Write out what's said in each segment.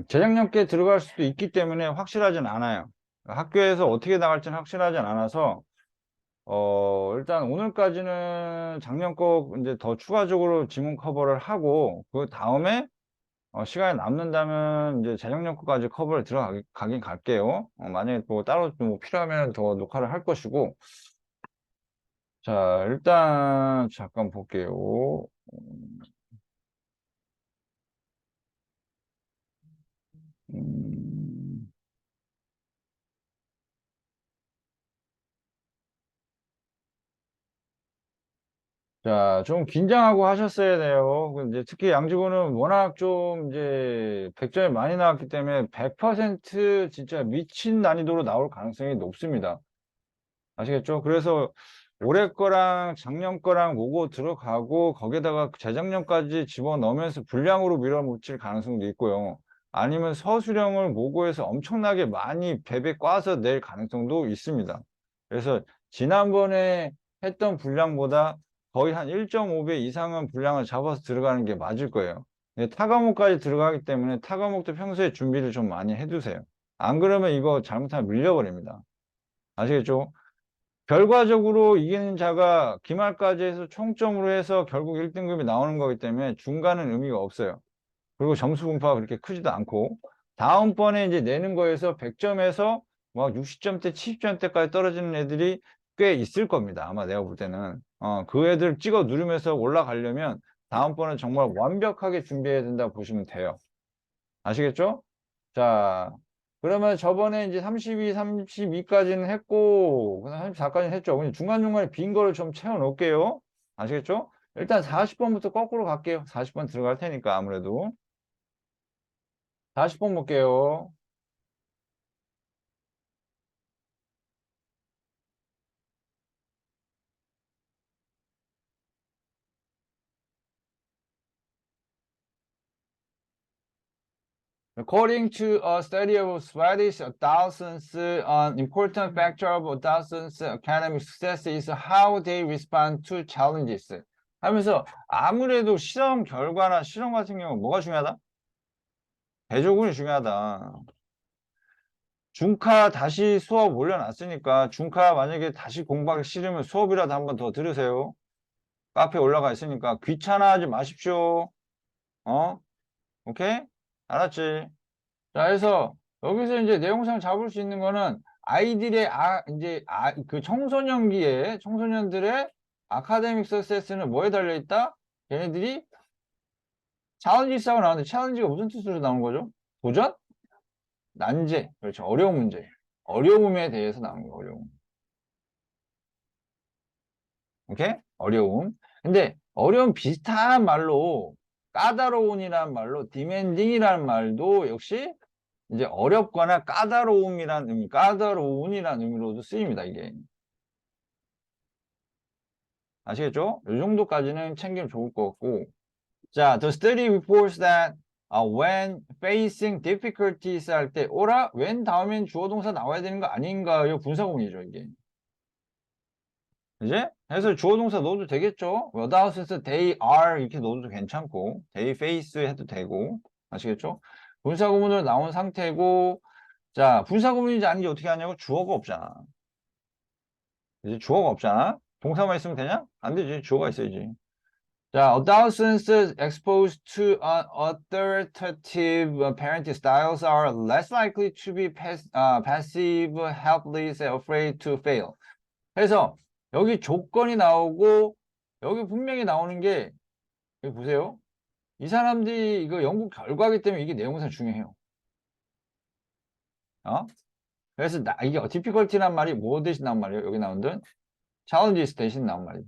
재작년께 들어갈 수도 있기 때문에 확실하진 않아요. 학교에서 어떻게 나갈지는 확실하진 않아서, 일단 오늘까지는 작년 거 이제 더 추가적으로 지문 커버를 하고, 그 다음에, 시간이 남는다면 이제 재작년 거까지 커버를 들어가긴 갈게요. 만약에 또 따로 뭐 필요하면 더 녹화를 할 것이고, 자, 일단 잠깐 볼게요. 음, 자, 좀 긴장하고 하셨어야 돼요. 이제 특히 양지구는 워낙 좀 이제 100점이 많이 나왔기 때문에 100% 진짜 미친 난이도로 나올 가능성이 높습니다. 아시겠죠? 그래서 올해 거랑 작년 거랑 모고 들어가고 거기에다가 재작년까지 집어넣으면서 불량으로 밀어붙일 가능성도 있고요. 아니면 서술형을 모고에서 엄청나게 많이 베베 꽈서 낼 가능성도 있습니다. 그래서 지난번에 했던 분량보다 거의 한 1.5배 이상은 분량을 잡아서 들어가는 게 맞을 거예요. 근데 타과목까지 들어가기 때문에 타과목도 평소에 준비를 좀 많이 해두세요. 안 그러면 이거 잘못하면 밀려버립니다. 아시겠죠? 결과적으로 이기는 자가 기말까지 해서 총점으로 해서 결국 1등급이 나오는 거기 때문에 중간은 의미가 없어요. 그리고 점수 분포가 그렇게 크지도 않고 다음번에 이제 내는 거에서 100점에서 막 60점대, 70점대까지 떨어지는 애들이 꽤 있을 겁니다. 아마 내가 볼 때는. 그 애들 찍어 누르면서 올라가려면 다음번에 정말 완벽하게 준비해야 된다고 보시면 돼요. 아시겠죠? 자, 그러면 저번에 이제 32, 32까지는 했고, 그다음 34까지는 했죠. 그냥 중간중간에 빈 거를 좀 채워 놓을게요. 아시겠죠? 일단 40번부터 거꾸로 갈게요. 40번 들어갈 테니까 아무래도. 40번 볼게요. According to a study of Swedish adolescents, an important factor of adolescents' academic success is how they respond to challenges. 하면서 아무래도 실험 결과나 실험 같은 경우 뭐가 중요하다? 대조군이 중요하다. 중카 다시 수업 올려놨으니까 중카 만약에 다시 공부하기 싫으면 수업이라도 한번 더 들으세요. 카페 올라가 있으니까 귀찮아하지 마십시오. 어? 오케이? 알았지? 자, 그래서 여기서 이제 내용상 잡을 수 있는 거는 아이들의 그 청소년들의 아카데믹 서세스는 뭐에 달려 있다? 걔네들이 챌린지 있다고 나오는데 챌린지가 무슨 뜻으로 나오는 거죠? 도전? 난제. 그렇죠. 어려운 문제. 어려움에 대해서 나오는 거예요. 어려움. 오케이? 어려움. 근데 어려움 비슷한 말로 까다로운이란 말로 디맨딩이라는 말도 역시 이제 어렵거나 까다로움이란 의미, 까다로운이라는 의미로도 쓰입니다, 이게. 아시겠죠? 이 정도까지는 챙기면 좋을 것 같고. 자, the study reports that when facing difficulties 할 때, 오라, when 다음엔 주어 동사 나와야 되는 거 아닌가요? 분사구문이죠, 이게. 이제? 그래서 주어 동사 넣어도 되겠죠? without에서 they are 이렇게 넣어도 괜찮고, they face 해도 되고, 아시겠죠? 분사구문으로 나온 상태고, 자, 분사구문인지 아닌지 어떻게 하냐고? 주어가 없잖아. 이제 주어가 없잖아. 동사만 있으면 되냐? 안 되지. 주어가 있어야지. 자, adolescents exposed to authoritative parenting styles are less likely to be passive, helpless, afraid to fail. 그래서 여기 조건이 나오고 여기 분명히 나오는 게 여기 보세요. 이 사람들이 이거 연구 결과이기 때문에 이게 내용상 중요해요. 그래서 이게 difficulty란 말이 뭐 대신 나온 말이에요? 여기 나오는 challenges 대신 나온 말이에요.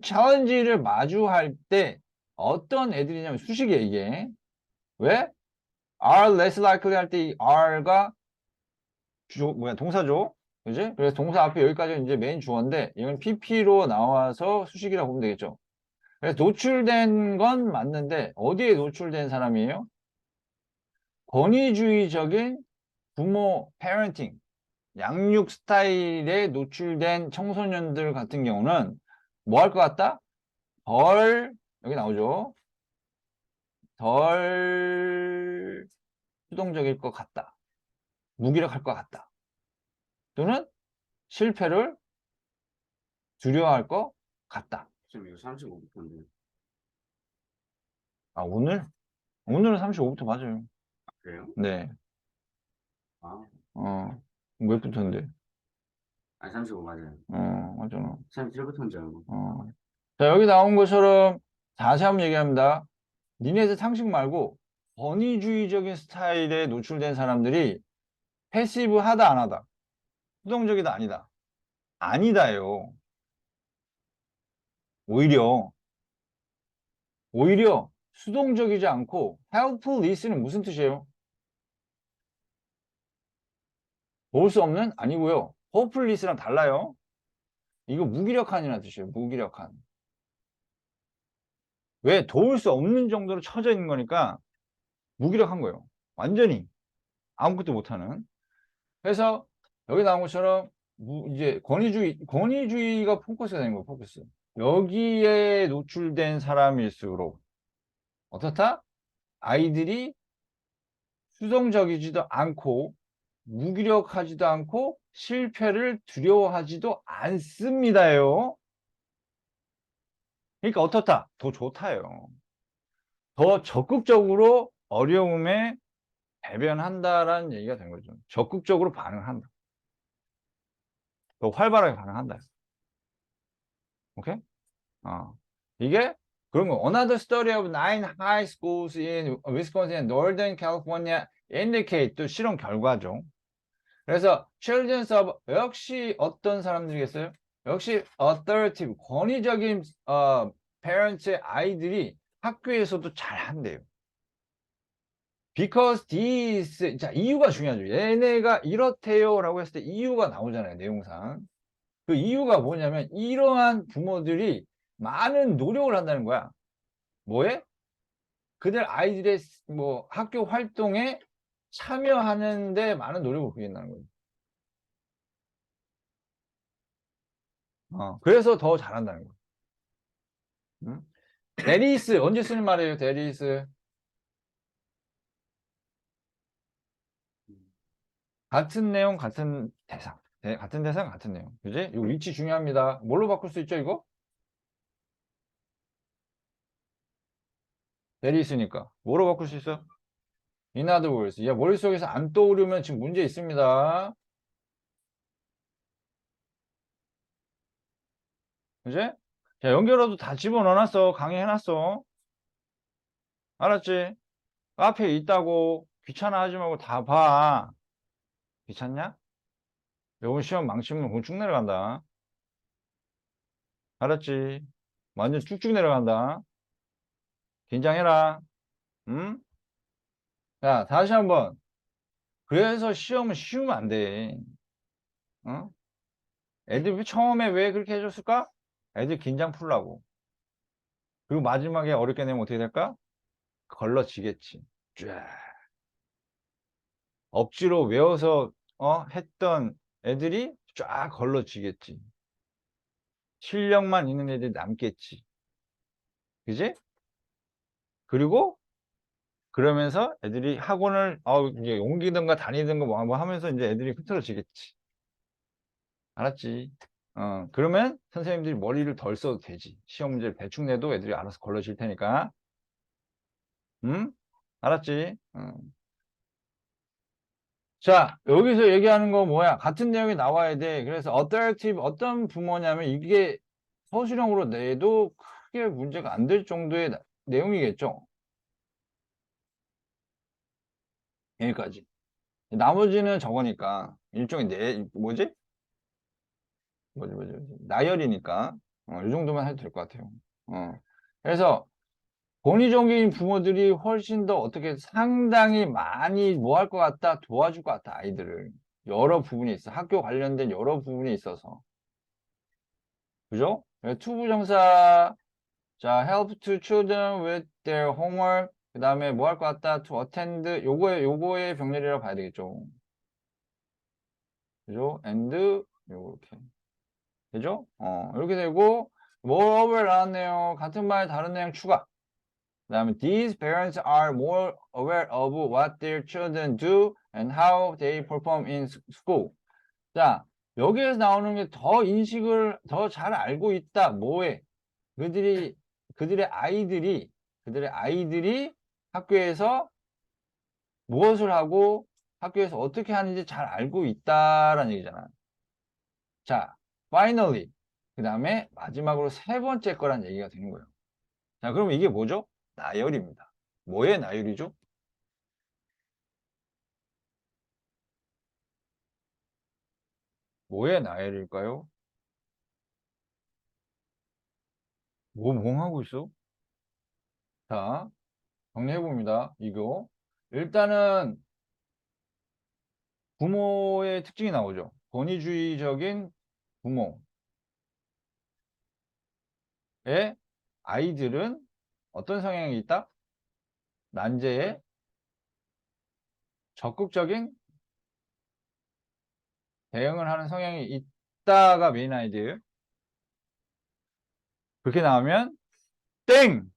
챌린지를 마주할 때 어떤 애들이냐면 수식이에요, 이게. 왜? are less likely 할 때 이 are가 동사죠. 그지? 그래서 동사 앞에 여기까지 이제 메인 주어인데 이건 PP로 나와서 수식이라고 보면 되겠죠. 그래서 노출된 건 맞는데 어디에 노출된 사람이에요? 권위주의적인 부모 패ren팅, 양육 스타일에 노출된 청소년들 같은 경우는 뭐 할 것 같다? 여기 나오죠. 덜 수동적일 것 같다. 무기력할 것 같다. 또는 실패를 두려워할 것 같다. 지금 이거 35부터인데. 아, 오늘은 35부터 맞아요. 그래요? 네. 아, 몇 부터인데? 아니 35 맞아요. 맞잖아. 37부터인 줄 알고. 자, 여기 나온 것처럼 다시 한번 얘기합니다. 니네들 상식 말고 권위주의적인 스타일에 노출된 사람들이 패시브하다 안 하다. 수동적이다 아니다. 아니다요. 오히려 수동적이지 않고 helpless는 무슨 뜻이에요? 도울 수 없는? 아니고요. hopeless랑 달라요. 이거 무기력한이라는 뜻이에요. 무기력한. 왜? 도울 수 없는 정도로 처져 있는 거니까 무기력한 거예요. 완전히 아무것도 못하는. 그래서 여기 나온 것처럼 이제 권위주의가 포커스가 되는 거예요. 포커스. 여기에 노출된 사람일수록 어떻다? 아이들이 수동적이지도 않고 무기력하지도 않고 실패를 두려워하지도 않습니다요. 그러니까 어떻다? 더 좋다요. 더 적극적으로 어려움에 대변한다라는 얘기가 된 거죠. 적극적으로 반응한다. 더 활발하게 반응한다. 오케이? 이게 그런 거. Another study of 9 high schools in Wisconsin and Northern California indicate 또 실험 결과죠. 그래서 children of 역시 어떤 사람들이겠어요? 역시 authoritative 권위적인 parent의 아이들이 학교에서도 잘한대요. Because these 자 이유가 중요하죠. 얘네가 이렇대요라고 했을 때 이유가 나오잖아요. 내용상. 그 이유가 뭐냐면 이러한 부모들이 많은 노력을 한다는 거야. 뭐에? 그들 아이들의 뭐 학교 활동에 참여하는데 많은 노력을 보인다는 거예요. 그래서 더 잘한다는 거예요. 응? 대리스 언제 쓰는 말이에요? 대리스 같은 내용 같은 대상 같은 대상 같은 내용 그지? 이 위치 중요합니다. 뭘로 바꿀 수 있죠 이거? 대리스니까 뭐로 바꿀 수 있어? In other words 야 머릿속에서 안 떠오르면 지금 문제 있습니다. 그지? 자 연결어도 다 집어넣어놨어. 강의해놨어. 알았지? 카페에 있다고 귀찮아 하지 말고 다 봐. 귀찮냐? 요번 시험 망치면 그건 쭉 내려간다. 알았지? 완전 쭉쭉 내려간다. 긴장해라. 응? 자, 다시 한번. 그래서 시험은 쉬우면 안 돼. 어? 애들 처음에 왜 그렇게 해줬을까? 애들 긴장 풀라고. 그리고 마지막에 어렵게 내면 어떻게 될까? 걸러지겠지. 쫙. 억지로 외워서 했던 애들이 쫙 걸러지겠지. 실력만 있는 애들이 남겠지. 그지? 그리고 그러면서 애들이 학원을 이제 옮기든가 다니든가 뭐 하면서 이제 애들이 흐트러지겠지. 알았지? 그러면 선생님들이 머리를 덜 써도 되지. 시험 문제를 대충 내도 애들이 알아서 걸러질 테니까. 응? 알았지? 자, 여기서 얘기하는 거 뭐야? 같은 내용이 나와야 돼. 그래서 authoritative 어떤 부모냐면 이게 서술형으로 내도 크게 문제가 안 될 정도의 내용이겠죠. 여기까지. 나머지는 저거니까 일종의 뭐지? 나열이니까 이 정도만 해도 될 것 같아요. 그래서 권위적인 부모들이 훨씬 더 어떻게 상당히 많이 뭐 할 것 같다 도와줄 것 같다 아이들을 여러 부분이 있어 학교 관련된 여러 부분이 있어서 그죠? 투부정사 자 help to children with their homework 그 다음에 뭐 할 것 같다 to attend 요거의 병렬이라고 봐야 되겠죠. 그죠? and 요렇게 그죠? 이렇게 되고 moreover 나왔네요. 같은 말 다른 내용 추가 그다음에 these parents are more aware of what their children do and how they perform in school. 자, 여기에서 나오는 게 더 인식을 더 잘 알고 있다. 뭐에? 그들이 그들의 아이들이 학교에서 무엇을 하고 학교에서 어떻게 하는지 잘 알고 있다라는 얘기잖아. 자, finally. 그다음에 마지막으로 세 번째 거란 얘기가 되는 거예요. 자, 그럼 이게 뭐죠? 나열입니다. 뭐의 나열이죠? 뭐의 나열일까요? 뭐 멍하고 있어? 자, 정리해봅니다. 이거. 일단은 부모의 특징이 나오죠. 권위주의적인 부모의 아이들은 어떤 성향이 있다? 난제에 적극적인 대응을 하는 성향이 있다가 메인 아이디어예요. 그렇게 나오면 땡!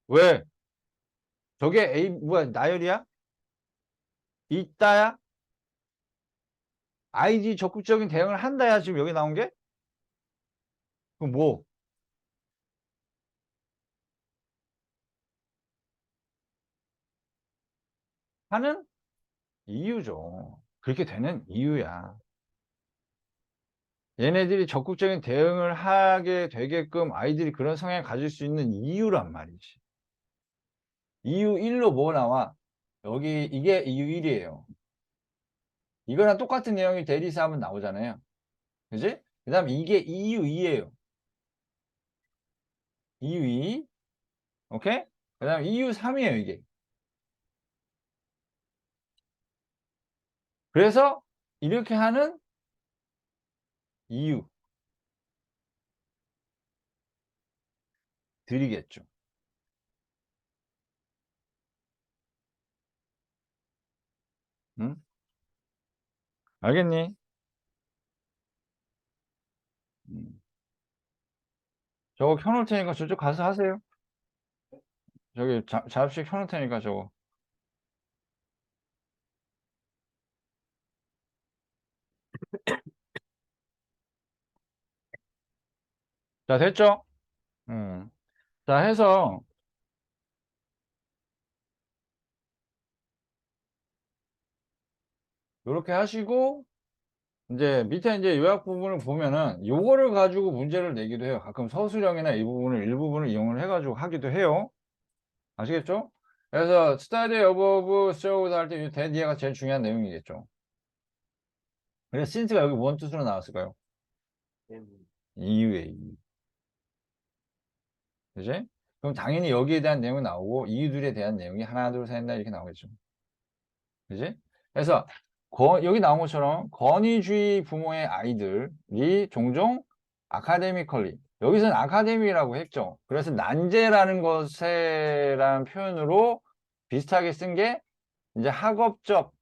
왜? 저게 A 뭐야 나열이야? 있다야? 아이디 적극적인 대응을 한다야 지금 여기 나온 게? 그럼 뭐? 하는 이유죠. 그렇게 되는 이유야. 얘네들이 적극적인 대응을 하게 되게끔 아이들이 그런 성향을 가질 수 있는 이유란 말이지. 이유 1로 뭐 나와? 여기 이게 이유 1이에요. 이거랑 똑같은 내용이 대리사 하면 나오잖아요. 그지? 그 다음에 이게 이유 2예요. 이유 2. 오케이? 그 다음에 이유 3이에요, 이게. 그래서 이렇게 하는 이유 드리겠죠. 응? 알겠니? 음. 저거 켜놓을 테니까 저쪽 가서 하세요. 저기 잡식 켜놓을 테니까 저거. 자, 됐죠? 자, 해서 이렇게 하시고 이제 밑에 이제 요약 부분을 보면은 요거를 가지고 문제를 내기도 해요. 가끔 서술형이나 이 부분을 일부분을 이용을 해가지고 하기도 해요. 아시겠죠? 그래서 study above showed 할 때 된 이해가 제일 중요한 내용이겠죠. 그래서 since가 여기 뭔 뜻으로 나왔을까요? 이유의 이유. 그지? 그럼 당연히 여기에 대한 내용이 나오고 이유들에 대한 내용이 하나, 둘, 셋, 넷 이렇게 나오겠죠. 그지? 그래서 여기 나온 것처럼 권위주의 부모의 아이들이 종종 아카데미컬리 여기서는 아카데미라고 했죠. 그래서 난제라는 것에라는 표현으로 비슷하게 쓴 게 이제 학업적으로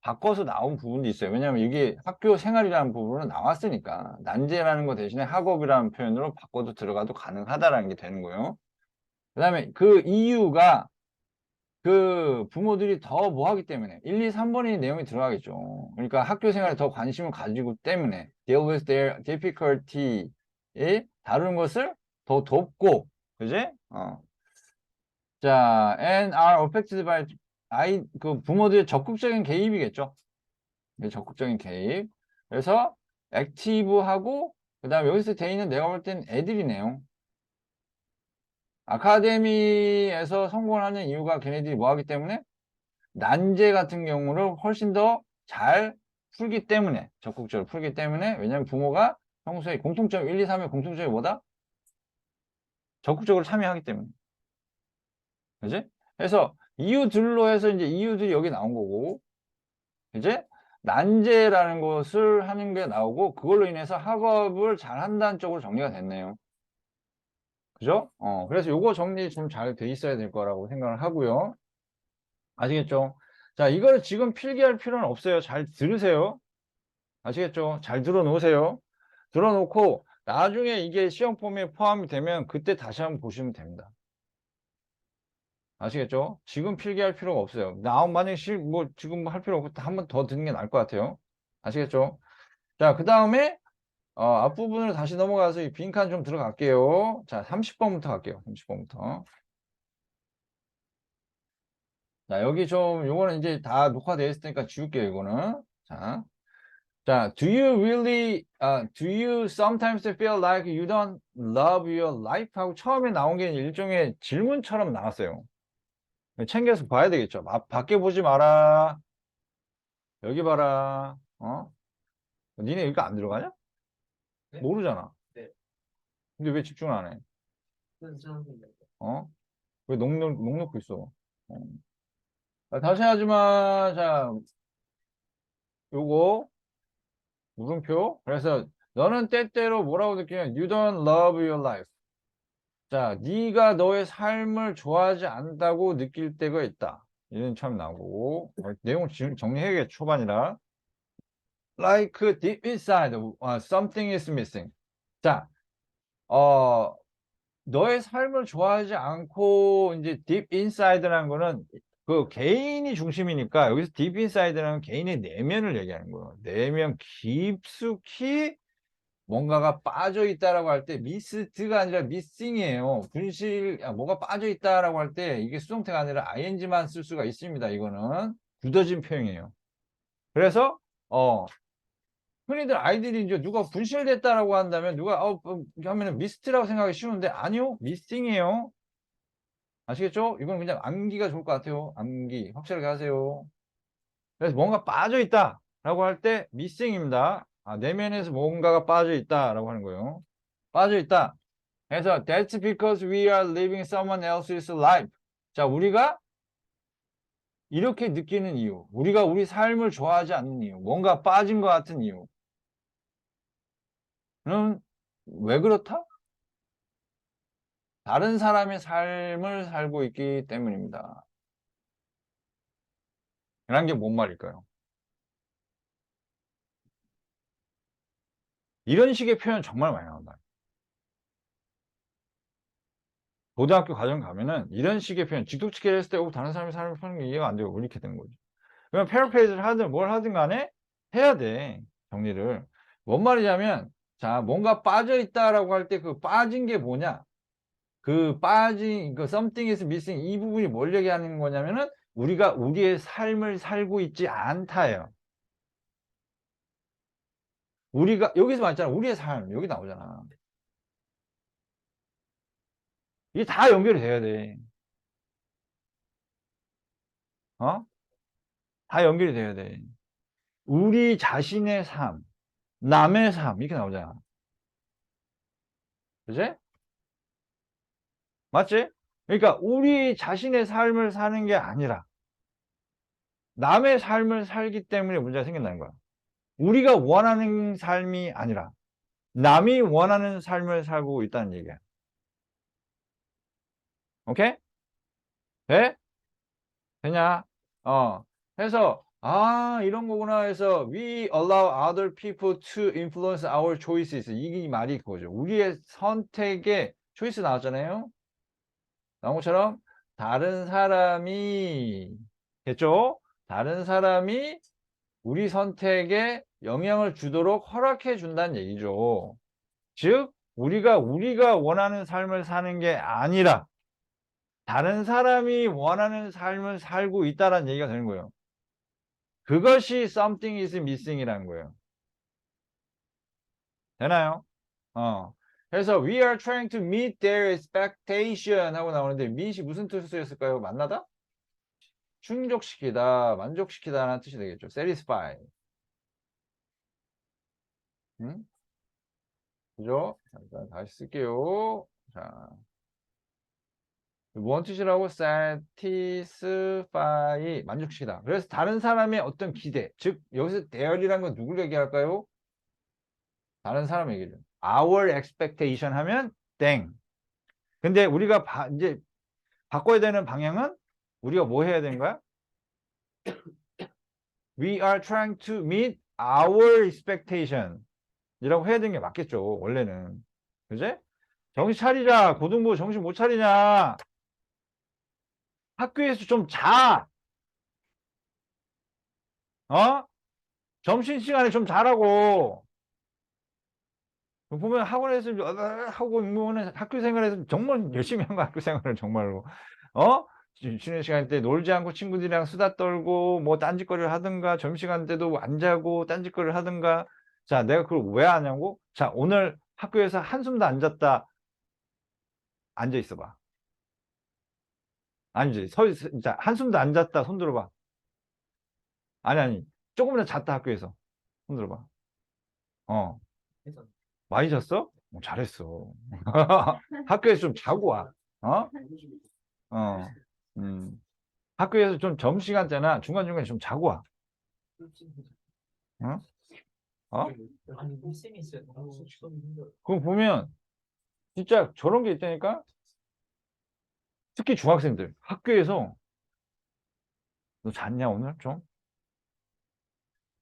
바꿔서 나온 부분도 있어요. 왜냐하면 이게 학교 생활이라는 부분은 나왔으니까 난제라는 거 대신에 학업이라는 표현으로 바꿔도 들어가도 가능하다라는 게 되는 거예요. 그 다음에 그 이유가 그 부모들이 더 뭐 하기 때문에 1, 2, 3번이 내용이 들어가겠죠. 그러니까 학교 생활에 더 관심을 가지고 때문에 deal with their difficulty에 다루는 것을 더 돕고 그지? 자, and are affected by 그 부모들의 적극적인 개입이겠죠. 적극적인 개입. 그래서 액티브하고 그다음에 여기서 돼 있는 내가 볼 땐 애들이네요. 아카데미에서 성공을 하는 이유가 걔네들이 뭐 하기 때문에 난제 같은 경우를 훨씬 더 잘 풀기 때문에 적극적으로 풀기 때문에 왜냐면 부모가 평소에 공통점 1, 2, 3의 공통점이 뭐다? 적극적으로 참여하기 때문에 그지? 그래서 이유들로 해서 이제 이유들이 여기 나온 거고 이제 난제라는 것을 하는 게 나오고 그걸로 인해서 학업을 잘 한다는 쪽으로 정리가 됐네요. 그죠? 그래서 요거 정리 좀 잘 돼 있어야 될 거라고 생각을 하고요. 아시겠죠? 자, 이걸 지금 필기할 필요는 없어요. 잘 들으세요. 아시겠죠? 잘 들어놓으세요. 들어놓고 나중에 이게 시험 폼에 포함이 되면 그때 다시 한번 보시면 됩니다. 아시겠죠? 지금 필기할 필요가 없어요. 만약에 뭐 지금 할 필요 없고 한 번 더 듣는 게 나을 것 같아요. 아시겠죠? 자, 그 다음에 앞부분으로 다시 넘어가서 이 빈칸 좀 들어갈게요. 자, 30번부터 갈게요. 30번부터. 자, 여기 좀 요거는 이제 다 녹화되어 있으니까 지울게요. 이거는. 자, do you sometimes feel like you don't love your life? 하고 처음에 나온 게 일종의 질문처럼 나왔어요. 챙겨서 봐야 되겠죠. 밖에 보지 마라. 여기 봐라. 니네 이거 안 들어가냐? 네? 모르잖아. 네. 근데 왜 집중 안 해? 그래서 저는 어? 왜 녹놓고 있어? 자, 다시 하지마. 자, 요거 물음표. 그래서 너는 때때로 뭐라고 느끼냐? You don't love your life. 자, 네가 너의 삶을 좋아하지 않는다고 느낄 때가 있다. 이런 참 나오고 내용 지금 정리해야겠 초반이라. Like deep inside, something is missing. 자, 너의 삶을 좋아하지 않고 이제 deep inside라는 거는 그 개인이 중심이니까 여기서 deep inside라는 개인의 내면을 얘기하는 거예요. 내면 깊숙이 뭔가가 빠져 있다라고 할 때 mist가 아니라 missing이에요. 뭐가 빠져 있다라고 할 때 이게 수동태가 아니라 ing만 쓸 수가 있습니다. 이거는 굳어진 표현이에요. 그래서 흔히들 아이들이 이제 누가 분실됐다라고 한다면 누가 하면은 미스트라고 생각하기 쉬운데 아니요, 미스팅이에요. 아시겠죠? 이건 그냥 암기가 좋을 것 같아요. 암기 확실하게 하세요. 그래서 뭔가 빠져 있다라고 할 때 미싱입니다. 내면에서 뭔가가 빠져 있다라고 하는 거예요. 빠져 있다. 그래서 that's because we are living someone else's life. 자, 우리가 이렇게 느끼는 이유, 우리가 우리 삶을 좋아하지 않는 이유, 뭔가 빠진 것 같은 이유. 왜 그렇다? 다른 사람의 삶을 살고 있기 때문입니다. 이란 게 뭔 말일까요? 이런 식의 표현 정말 많이 나온다. 고등학교 과정 가면은 이런 식의 표현, 직독치기를 했을 때 다른 사람의 삶을 사는 게 이해가 안 되고 이렇게 되는 거죠. 그러면 패러프레이즈를 하든 뭘 하든 간에 해야 돼. 정리를. 뭔 말이냐면 자, 뭔가 빠져 있다라고 할 때 그 빠진 게 뭐냐? 그 something is missing 이 부분이 뭘 얘기하는 거냐면은 우리가 우리의 삶을 살고 있지 않다예요. 우리가 여기서 말했잖아. 우리의 삶 여기 나오잖아. 이게 다 연결이 돼야 돼. 다 연결이 돼야 돼. 우리 자신의 삶, 남의 삶 이렇게 나오잖아. 그치? 맞지? 그러니까 우리 자신의 삶을 사는 게 아니라 남의 삶을 살기 때문에 문제가 생긴다는 거야. 우리가 원하는 삶이 아니라 남이 원하는 삶을 살고 있다는 얘기야. 오케이? 돼? 되냐? 해서 이런 거구나 해서 we allow other people to influence our choices. 이 말이 그거죠. 우리의 선택에 초이스 나왔잖아요. 나온 것처럼 다른 사람이 됐죠? 다른 사람이 우리 선택에 영향을 주도록 허락해 준다는 얘기죠. 즉 우리가 원하는 삶을 사는 게 아니라 다른 사람이 원하는 삶을 살고 있다는 얘기가 되는 거예요. 그것이 something is missing이라는 거예요. 되나요? 그래서 we are trying to meet their expectation 하고 나오는데 meet이 무슨 뜻이었을까요? 만나다? 충족시키다, 만족시키다 라는 뜻이 되겠죠. satisfy. 응? 그죠? 잠깐 다시 쓸게요. 자, 뭔 뜻이라고? satisfy, 만족시키다. 그래서 다른 사람의 어떤 기대, 즉 여기서 their이라는 건 누굴 얘기할까요? 다른 사람 얘기죠. our expectation 하면 땡. 근데 우리가 이제 바꿔야 되는 방향은 우리가 뭐 해야 되는 거야? We are trying to meet our expectation 이라고 해야 되는 게 맞겠죠. 원래는. 그지? 정신 차리자. 고등부 정신 못 차리냐? 학교에서 좀 자. 어? 점심시간에 좀 자라고. 보면 학원에서 하고 보면 학교 생활에서 정말 열심히 한 거 학교 생활을 정말로. 어? 쉬는 시간 때 놀지 않고 친구들이랑 수다 떨고 뭐 딴짓거리를 하든가 점심시간 때도 안 자고 딴짓거리를 하든가. 자, 내가 그걸 왜 하냐고? 자, 오늘 학교에서 한숨도 안 잤다. 앉아 있어 봐. 아니지. 자, 한숨도 안 잤다. 손 들어봐. 아니. 조금이라도 잤다 학교에서. 손 들어봐. 어. 그래서 많이 잤어? 잘했어. 학교에서 좀 자고 와. 어? 어. 음. 학교에서 좀 점심시간 때나 중간중간에 좀 자고 와. 어? 어? 아니 쌤이 있어요. 수업이 힘들어. 그거 보면 진짜 저런 게 있다니까? 특히 중학생들. 학교에서 너 잤냐 오늘 좀?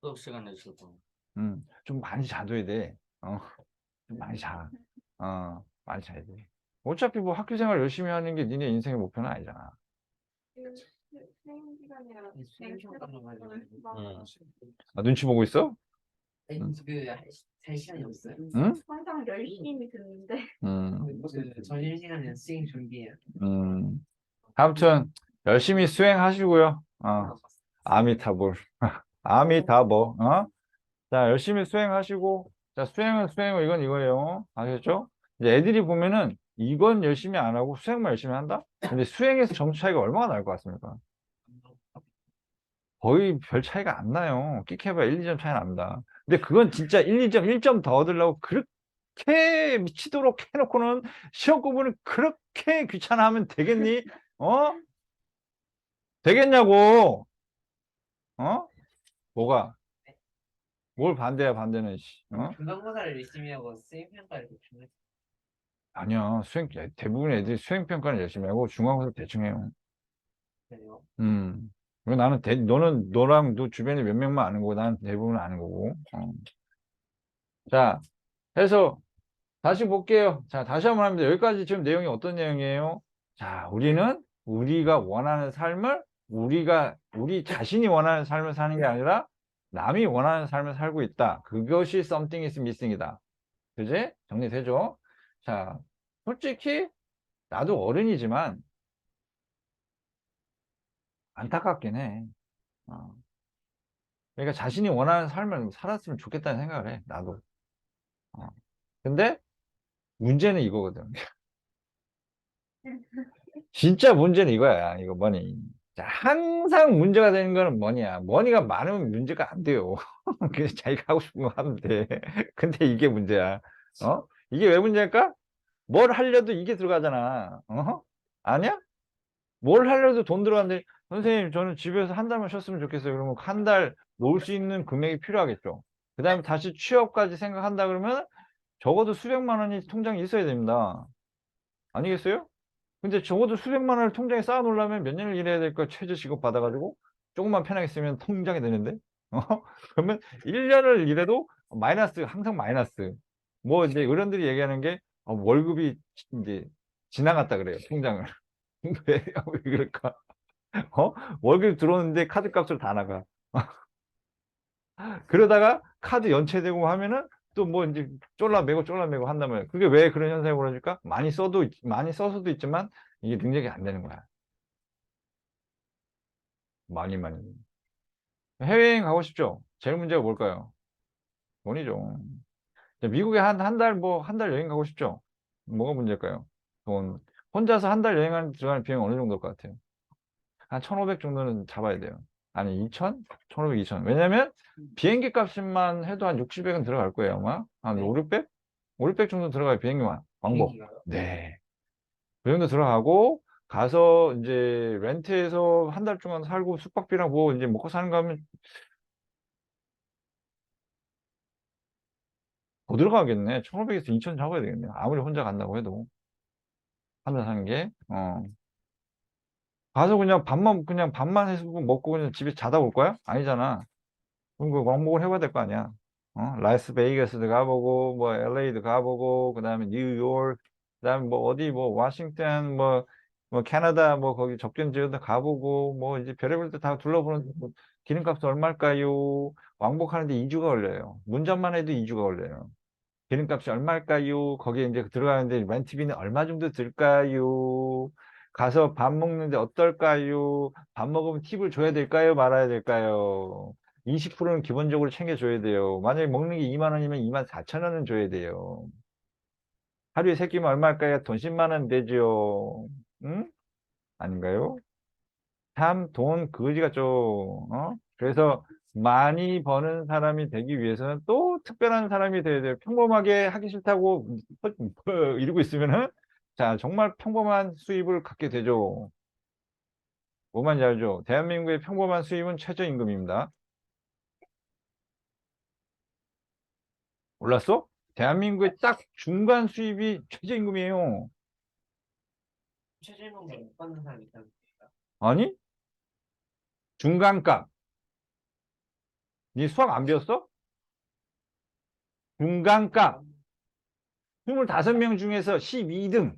수업 시간에 있어서. 좀 많이 자둬야 돼. 좀 많이 자. 많이 자야 돼. 어차피 뭐 학교 생활 열심히 하는 게 니네 인생의 목표는 아니잖아. 수행 시간이라 수행 시간까지 가지고. 눈치 보고 있어? 잘 시간이 없어요. 응? 항상 열심히 듣는데 그 점심 시간에 수행 준비해요. 아무튼 열심히 수행하시고요. 아미타불. 아미타버. 자, 열심히 수행하시고. 자, 수행은 이건 이거예요. 아셨죠? 이제 애들이 보면은 이건 열심히 안 하고 수행만 열심히 한다? 근데 수행에서 점수 차이가 얼마나 날 것 같습니까? 거의 별 차이가 안 나요. 끽해봐야 1, 2점 차이 납니다. 근데 그건 진짜 1, 2점, 1점 더 얻으려고 그렇게 미치도록 해놓고는 시험 공부는 그렇게 귀찮아하면 되겠니? 어? 되겠냐고? 어? 뭐가? 뭘 반대야, 반대는, 씨. 어? 중간고사를 열심히 하고 수행 평가를 대충 했어요. 아니야. 대부분 애들이 수행평가는 열심히 하고 중간고사 대충 해요. 그리고 나는 너는, 너랑 너 주변에 몇 명만 아는 거고, 나는 대부분 아는 거고. 자, 해서 다시 볼게요. 자, 다시 한번 합니다. 여기까지 지금 내용이 어떤 내용이에요? 자, 우리는 우리가 원하는 삶을 우리 자신이 원하는 삶을 사는 게 아니라 남이 원하는 삶을 살고 있다. 그것이 something is missing이다. 그지? 정리되죠? 자, 솔직히 나도 어른이지만 안타깝긴 해. 어. 그러니까 자신이 원하는 삶을 살았으면 좋겠다는 생각을 해. 나도. 근데 문제는 이거거든. 진짜 문제는 이거야. 이거 뭐니? 자, 항상 문제가 되는 거는 뭐냐? 머니가 많으면 문제가 안 돼요. 그래서 자기가 하고 싶은 거 하면 돼. 근데 이게 문제야. 이게 왜 문제일까? 뭘 하려도 이게 들어가잖아. 아니야? 뭘 하려도 돈 들어가는데, 선생님, 저는 집에서 한 달만 쉬었으면 좋겠어요. 그러면 한 달 놀 수 있는 금액이 필요하겠죠. 그 다음에 다시 취업까지 생각한다 그러면 적어도 수백만 원이 통장에 있어야 됩니다. 아니겠어요? 근데 적어도 수백만 원을 통장에 쌓아 놓으려면 몇 년을 일해야 될까? 최저시급 받아가지고 조금만 편하게 쓰면 통장이 되는데 어? 그러면 1년을 일해도 마이너스, 항상 마이너스. 뭐 이제 어른들이 얘기하는 게 월급이 이제 지나갔다 그래요, 통장을. 왜 그럴까? 월급이 들어오는데 카드 값을 다 나가. 그러다가 카드 연체되고 하면은 또 뭐 이제 쫄라매고 한다면 그게 왜 그런 현상이 벌어질까? 많이 써서도 있지만 이게 능력이 안 되는 거야. 많이. 해외여행 가고 싶죠? 제일 문제가 뭘까요? 돈이죠. 미국에 한 달, 한 달 여행 가고 싶죠? 뭐가 문제일까요? 돈. 혼자서 한 달 여행하는 들어가는 비용이 어느 정도일 것 같아요? 한 1,500 정도는 잡아야 돼요. 아니, 2,000? 1,500, 2,000. 왜냐면 비행기 값만 해도 한 6, 700은 들어갈 거예요, 아마. 한 5, 600? 5, 600 정도 들어가요, 비행기만. 왕복. 비행기가요? 네. 그 정도 들어가고, 가서 이제 렌트해서 한 달 동안 살고 숙박비랑 뭐 이제 먹고 사는 거 하면 더 들어가겠네. 1,500에서 2,000 잡아야 되겠네. 아무리 혼자 간다고 해도. 한 달 사는 게. 가서 그냥 밥만 해서 먹고 그냥 집에 자다 올 거야? 아니잖아. 그럼 그 왕복을 해봐야 될 거 아니야. 라스베이거스도 가보고, 뭐, LA도 가보고, 그 다음에 뉴욕, 그 다음에 뭐, 어디, 뭐, 워싱턴, 뭐, 캐나다, 뭐, 거기 접견 지역도 가보고, 뭐, 이제 별의별 데 다 둘러보는, 뭐, 기름값이 얼마일까요? 왕복하는데 2주가 걸려요. 운전만 해도 2주가 걸려요. 기름값이 얼마일까요? 거기에 이제 들어가는데 렌트비는 얼마 정도 들까요? 가서 밥 먹는데 어떨까요? 밥 먹으면 팁을 줘야 될까요? 말아야 될까요? 20%는 기본적으로 챙겨줘야 돼요. 만약에 먹는 게 2만 원이면 2만 4천 원은 줘야 돼요. 하루에 세 끼면 얼마일까요? 돈 10만 원 되죠. 응? 아닌가요? 참 돈 거지 같죠. 그래서 많이 버는 사람이 되기 위해서는 또 특별한 사람이 돼야 돼요. 평범하게 하기 싫다고 이러고 있으면은 자 정말 평범한 수입을 갖게 되죠. 뭐만 알죠? 대한민국의 평범한 수입은 최저임금입니다. 몰랐어? 대한민국의 딱 중간 수입이 최저임금이에요. 최저임금을 못 받는 사람이 있다는 거니까. 아니? 중간값. 네 수학 안 배웠어? 중간값. 25명 중에서 12등이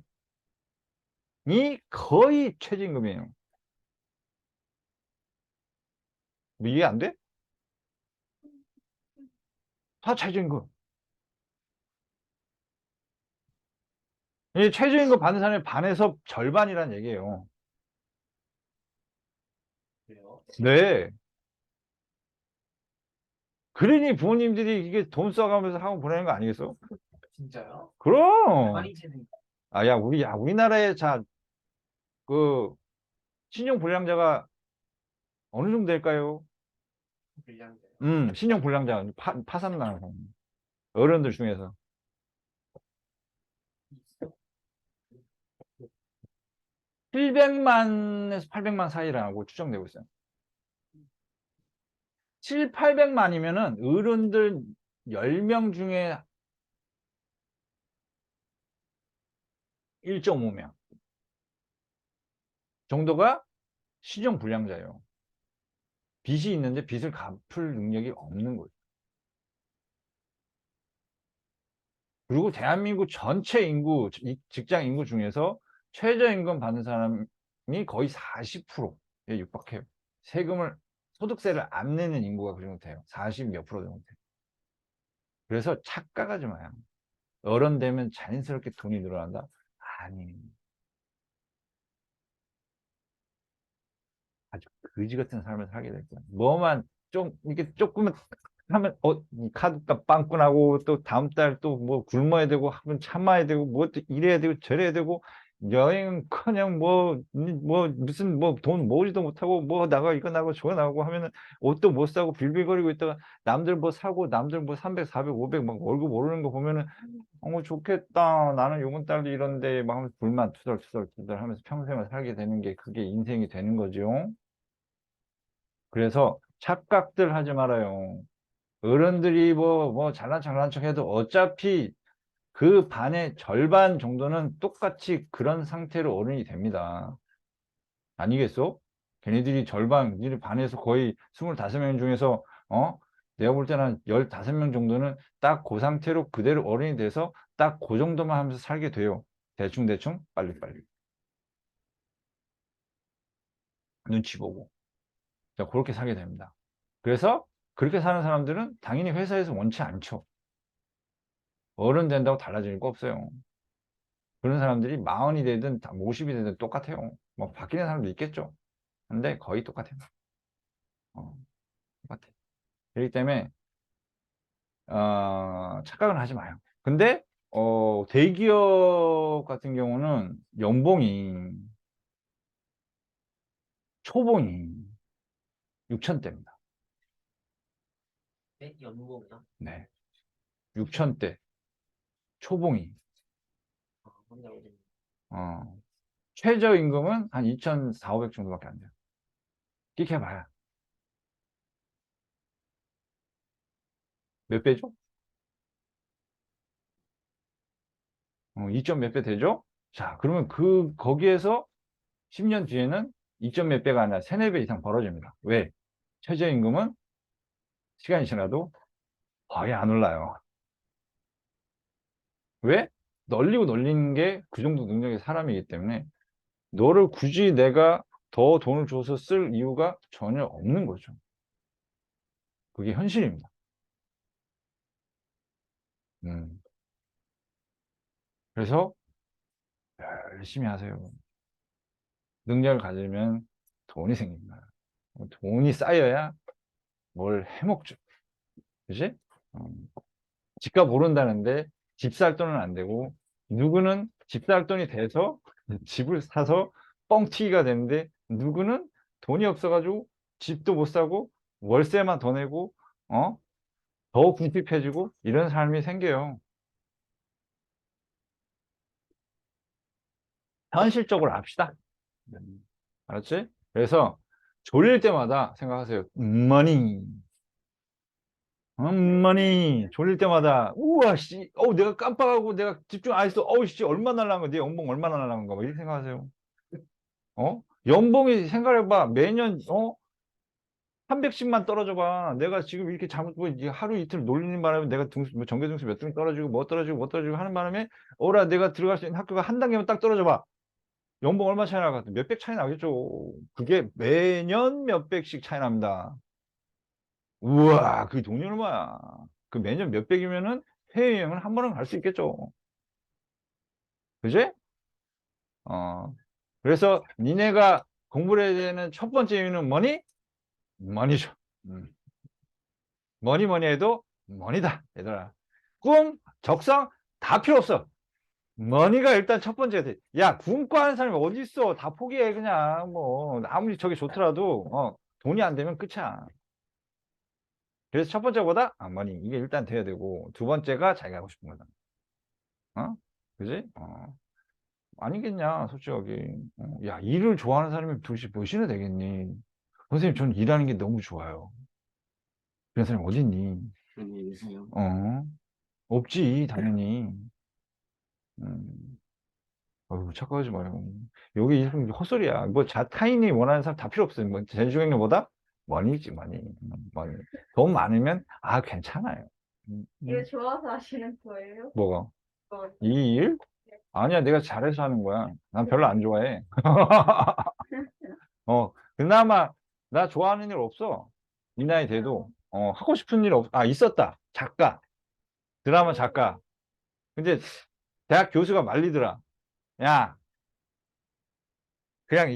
거의 최저임금이에요. 뭐 이해 안 돼? 다 최저임금. 이 최저임금 받는 사람의 반에서 절반이란 얘기예요. 그래요? 네. 그러니 부모님들이 이게 돈 써가면서 학원 보내는 거 아니겠어? 진짜요? 그럼. 많이 채는 우리나라에 그, 신용불량자가 어느 정도 될까요? 불량자요. 신용불량자, 파산나는 사람. 어른들 중에서. 700만에서 800만 사이라고 추정되고 있어요. 7, 800만이면은 어른들 10명 중에 1.5명 정도가 신용불량자예요. 빚이 있는데 빚을 갚을 능력이 없는 거예요. 그리고 대한민국 전체 인구, 직장 인구 중에서 최저임금 받는 사람이 거의 40%에 육박해요. 소득세를 안 내는 인구가 그 정도 돼요. 40 몇 프로 정도 돼요. 그래서 착각하지 마요. 어른 되면 자연스럽게 돈이 늘어난다? 아니, 아주 거지 같은 삶을 살게 될 거야. 뭐만 이게 조금만 하면, 이 카드값 빵꾸나고, 또 다음 달 또 뭐 굶어야 되고, 하면 참아야 되고, 뭐 또 이래야 되고, 저래야 되고, 여행은 그냥 무슨 돈 모으지도 못하고, 이거 나고 저거 나고 하면은 옷도 못 사고 빌빌거리고 있다가 남들 뭐 사고, 남들 뭐 300, 400, 500 막 월급 오르는 거 보면은, 좋겠다. 나는 요번 달도 이런데 막 하면서 불만 투덜투덜 하면서 평생을 살게 되는 게 그게 인생이 되는 거죠. 그래서 착각들 하지 말아요. 어른들이 잘난 척 해도 어차피 그 반의 절반 정도는 똑같이 그런 상태로 어른이 됩니다. 아니겠어? 걔네들이 니네 반에서 거의 25명 중에서, 내가 볼 때는 한 15명 정도는 딱 그 상태로 그대로 어른이 돼서 딱 그 정도만 하면서 살게 돼요. 대충대충, 빨리빨리. 눈치 보고. 자, 그렇게 살게 됩니다. 그래서 그렇게 사는 사람들은 당연히 회사에서 원치 않죠. 어른 된다고 달라질 거 없어요. 그런 사람들이 40이 되든 50이 되든 똑같아요. 뭐 바뀌는 사람도 있겠죠. 근데 거의 똑같아요. 똑같아. 그렇기 때문에 착각은 하지 마요. 근데 대기업 같은 경우는 초봉이 6천대입니다. 네? 연봉이요? 네. 6천대 초봉이. 근데 어디 어, 최저임금은 한 2,400, 500 정도밖에 안 돼요. 끼켜봐야 몇 배죠? 2점 몇 배 되죠? 자, 그러면 거기에서 10년 뒤에는 2점 몇 배가 아니라 3, 4배 이상 벌어집니다. 왜? 최저임금은 시간이 지나도 거의 안 올라요. 왜? 널리고 널리는 게 그 정도 능력의 사람이기 때문에 너를 굳이 내가 더 돈을 줘서 쓸 이유가 전혀 없는 거죠. 그게 현실입니다. 음. 그래서 열심히 하세요. 능력을 가지면 돈이 생깁니다. 돈이 쌓여야 뭘 해먹죠. 그지? 집값 오른다는데 집 살 돈은 안 되고, 누구는 집 살 돈이 돼서 집을 사서 뻥튀기가 되는데, 누구는 돈이 없어가지고 집도 못 사고 월세만 더 내고 어? 더 궁핍해지고 이런 삶이 생겨요. 현실적으로 합시다. 알았지? 그래서 졸릴 때마다 생각하세요. 머니. 머니. 졸릴 때마다 우와 씨. 내가 깜빡하고 내가 집중 안 했어. 씨 얼마 날라간 거야. 내 연봉 얼마나 날라간 거야. 뭐 이렇게 생각하세요. 연봉이 생각해봐. 매년 300씩만 떨어져 봐. 내가 지금 이렇게 잘못 뭐 이게 하루 이틀 놀리는 바람에 내가 뭐 전교 등수 몇 등 떨어지고 뭐 떨어지고 뭐 떨어지고 하는 바람에 내가 들어갈 수 있는 학교가 한 단계만 딱 떨어져 봐. 연봉 얼마 차이 나겠어? 몇백 차이 나겠죠. 그게 매년 몇백씩 차이 납니다. 우와, 그게 돈이 얼마야? 그 매년 몇백이면은 해외여행을 한 번은 갈 수 있겠죠. 그지? 어. 그래서 니네가 공부를 해야 되는 첫 번째 이유는 뭐니? 머니죠. 음. 뭐니 해도 머니다, 얘들아. 꿈, 적성 다 필요 없어. 머니가 일단 첫 번째가 돼. 야, 군과 하는 사람이 어디 있어? 다 포기해 그냥. 뭐 아무리 저게 좋더라도 돈이 안 되면 끝이야. 그래서 첫 번째보다 머니 이게 일단 돼야 되고, 두 번째가 자기가 하고 싶은 거다. 그지? 아니겠냐, 솔직하게. 야, 일을 좋아하는 사람이 도대체 몇이나 되겠니? 선생님, 저는 일하는 게 너무 좋아요. 그런 사람이 어디 있니? 그런 얘기세요. 없지, 당연히. 착각하지 마요. 여기 지금 헛소리야. 뭐, 타인이 원하는 사람 다 필요 없어요. 뭐, 재주행료보다 머니지, 머니. 머니. 돈 많으면, 괜찮아요. 이거 좋아서 하시는 거예요? 뭐가? 뭐, 이 일? 아니야, 내가 잘해서 하는 거야. 난 별로 안 좋아해. 그나마, 나 좋아하는 일 없어. 이 나이 돼도, 하고 싶은 일 있었다. 작가. 드라마 작가. 근데, 대학 교수가 말리더라. 야, 그냥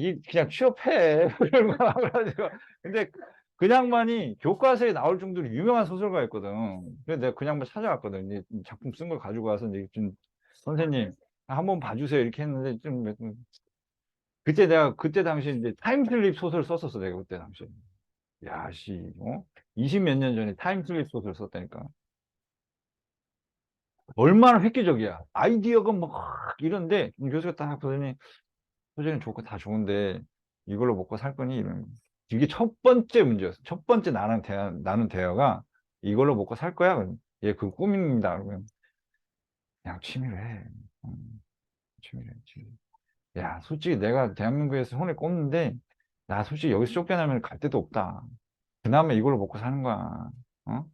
취업해. 그런 거 그래가지고. 근데 그 양반이 교과서에 나올 정도로 유명한 소설가였거든. 그래서 내가 그 양반 찾아갔거든. 이제 작품 쓴 걸 가지고 와서 이제 좀, 선생님, 한번 봐주세요. 이렇게 했는데 그때 당시에 이제 타임슬립 소설 썼었어. 내가 그때 당시에. 야, 씨, 20몇 년 전에 타임슬립 소설 썼다니까. 얼마나 획기적이야. 아이디어가 막 이런데, 교수가 딱 보더니, 소재는 좋고 다 좋은데 이걸로 먹고 살 거니? 이런. 이게 첫 번째 문제였어. 첫 번째 나는 대화가 이걸로 먹고 살 거야? 그러면 얘 그 꿈입니다. 그러면 그냥 취미로 해. 취미로 해. 취미로. 야, 솔직히 내가 대한민국에서 손에 꼽는데 나 솔직히 여기서 쫓겨나면 갈 데도 없다. 그나마 이걸로 먹고 사는 거야. 어?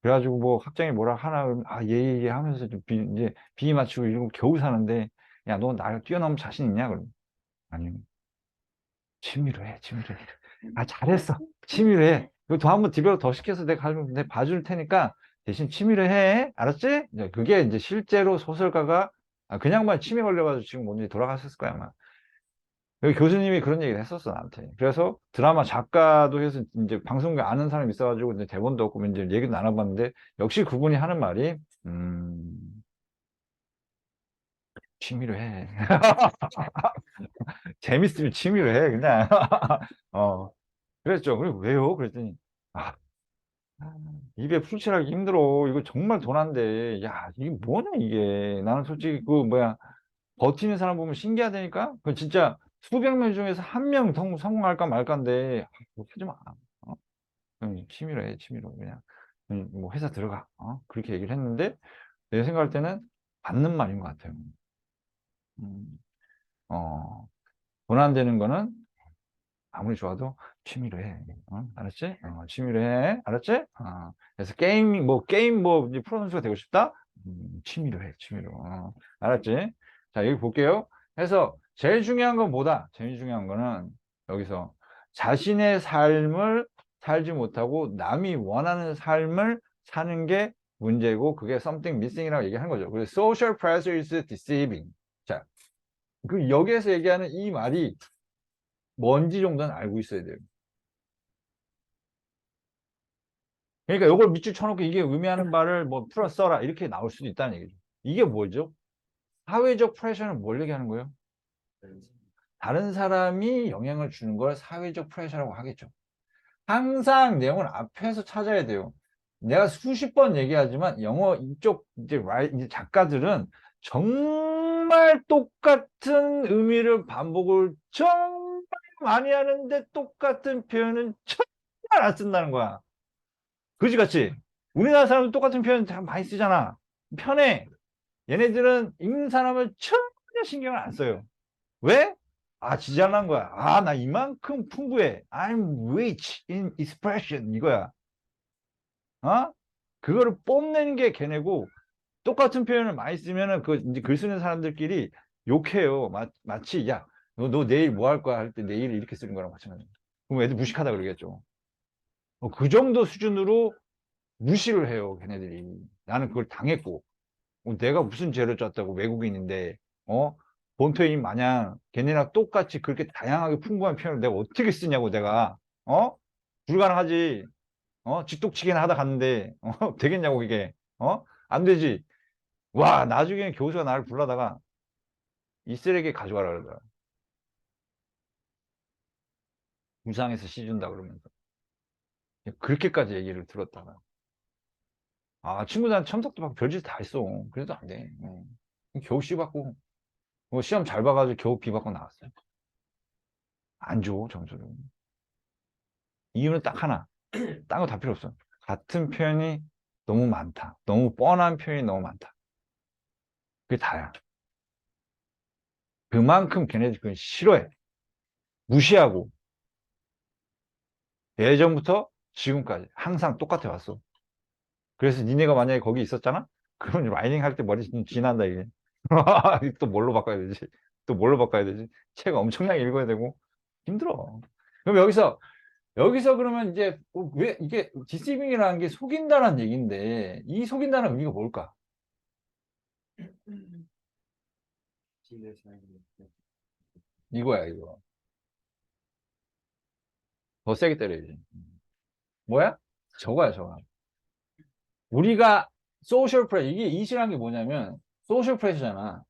그래가지고 뭐 학장이 뭐라 하나 그러면 예 하면서 좀 이제 비위 맞추고 이러고 겨우 사는데, 야, 너 나를 뛰어넘을 자신 있냐? 그러면 아니, 취미로 해, 취미로 해. 잘했어. 취미로 해. 이거 더 한번 디벨롭 더 시켜서 내가 가지고 내가 봐줄 테니까 대신 취미로 해. 알았지? 이제 그게 이제 실제로 소설가가 그냥만 취미 걸려가지고 지금 뭔지 돌아갔을 거야, 아마. 여기 교수님이 그런 얘기를 했었어, 나한테. 그래서 드라마 작가도 해서 이제 방송국에 아는 사람이 있어가지고 이제 대본도 없고 이제 얘기도 나눠봤는데, 역시 그분이 하는 말이, 취미로 해. 재밌으면 취미로 해, 그냥. 그랬죠. 그리고 왜요? 그랬더니, 아, 입에 풀칠하기 힘들어. 이거 정말 돈 안 돼. 야, 이게 뭐냐, 이게. 나는 솔직히 버티는 사람 보면 신기하다니까? 그 진짜 수백 명 중에서 한 명 성공할까 말까인데, 그거 하지 마. 취미로 해, 취미로. 그냥. 뭐 회사 들어가. 그렇게 얘기를 했는데, 내 생각할 때는 맞는 말인 것 같아요. 음, 돈 안 되는 거는 아무리 좋아도 취미로 해. 알았지? 취미로 해. 알았지? 그래서 게임 이제 프로 선수가 되고 싶다? 취미로 해. 취미로. 알았지? 자, 여기 볼게요. 그래서 제일 중요한 건 뭐다? 제일 중요한 거는 여기서 자신의 삶을 살지 못하고 남이 원하는 삶을 사는 게 문제고 그게 something missing이라고 얘기하는 거죠. 그래서 social pressure is deceiving. 자, 그 여기에서 얘기하는 이 말이 뭔지 정도는 알고 있어야 돼요. 그러니까 이걸 밑줄 쳐놓고 이게 의미하는 바를 뭐 풀어 써라 이렇게 나올 수도 있다는 얘기죠. 이게 뭐죠? 사회적 프레셔는 뭘 얘기하는 거예요? 다른 사람이 영향을 주는 걸 사회적 프레셔라고 하겠죠. 항상 내용을 앞에서 찾아야 돼요. 내가 수십 번 얘기하지만 영어 이쪽 이제 작가들은 정말 똑같은 의미를 반복을 정말 많이 하는데 똑같은 표현은 정말 안 쓴다는 거야. 그지같이 우리나라 사람도 똑같은 표현 다 많이 쓰잖아. 편해. 얘네들은 읽는 사람을 전혀 신경을 안 써요. 왜? 지잘난 거야. 나 이만큼 풍부해. I'm rich in expression. 이거야. 그거를 뽐내는 게 걔네고, 똑같은 표현을 많이 쓰면은, 이제 글 쓰는 사람들끼리 욕해요. 마치, 야, 너 내일 뭐 할 거야? 할 때 내일 이렇게 쓰는 거랑 마찬가지야. 그럼 애들 무식하다 그러겠죠. 그 정도 수준으로 무시를 해요, 걔네들이. 나는 그걸 당했고. 내가 무슨 죄를 졌다고 외국인인데, 본토인 마냥 걔네랑 똑같이 그렇게 다양하게 풍부한 표현을 내가 어떻게 쓰냐고 내가, 불가능하지. 직독치기나 하다 갔는데, 되겠냐고 이게, 안 되지. 와, 나중에 교수가 나를 불러다가 이 쓰레기 가져와라 그러더라. 무상에서 씌준다 그러면서. 그렇게까지 얘기를 들었다가. 친구들한테 첨삭도 받고 별짓 다 했어. 그래도 안 돼. 겨우 씌받고. 시험 잘 봐가지고 겨우 B 받고 나왔어요. 안 줘, 점수를. 이유는 딱 하나. 딴 거 다 필요 없어. 같은 표현이 너무 많다. 너무 뻔한 표현이 너무 많다. 그게 다야. 그만큼 걔네들 그건 싫어해. 무시하고. 예전부터 지금까지 항상 똑같아 왔어. 그래서 니네가 만약에 거기 있었잖아? 그러면 라이딩 할 때 머리 좀 지난다, 이게. 또 뭘로 바꿔야 되지? 또 뭘로 바꿔야 되지? 책 엄청나게 읽어야 되고. 힘들어. 그럼 여기서 그러면 이제 왜 이게 디시빙이라는 게 속인다는 얘기인데 이 속인다는 의미가 뭘까? 이거야, 이거. 더 세게 때려야지. 뭐야? 저거야, 저거. 우리가 소셜 프레셔, 이게 이시라는 게 뭐냐면 소셜 프레셔잖아.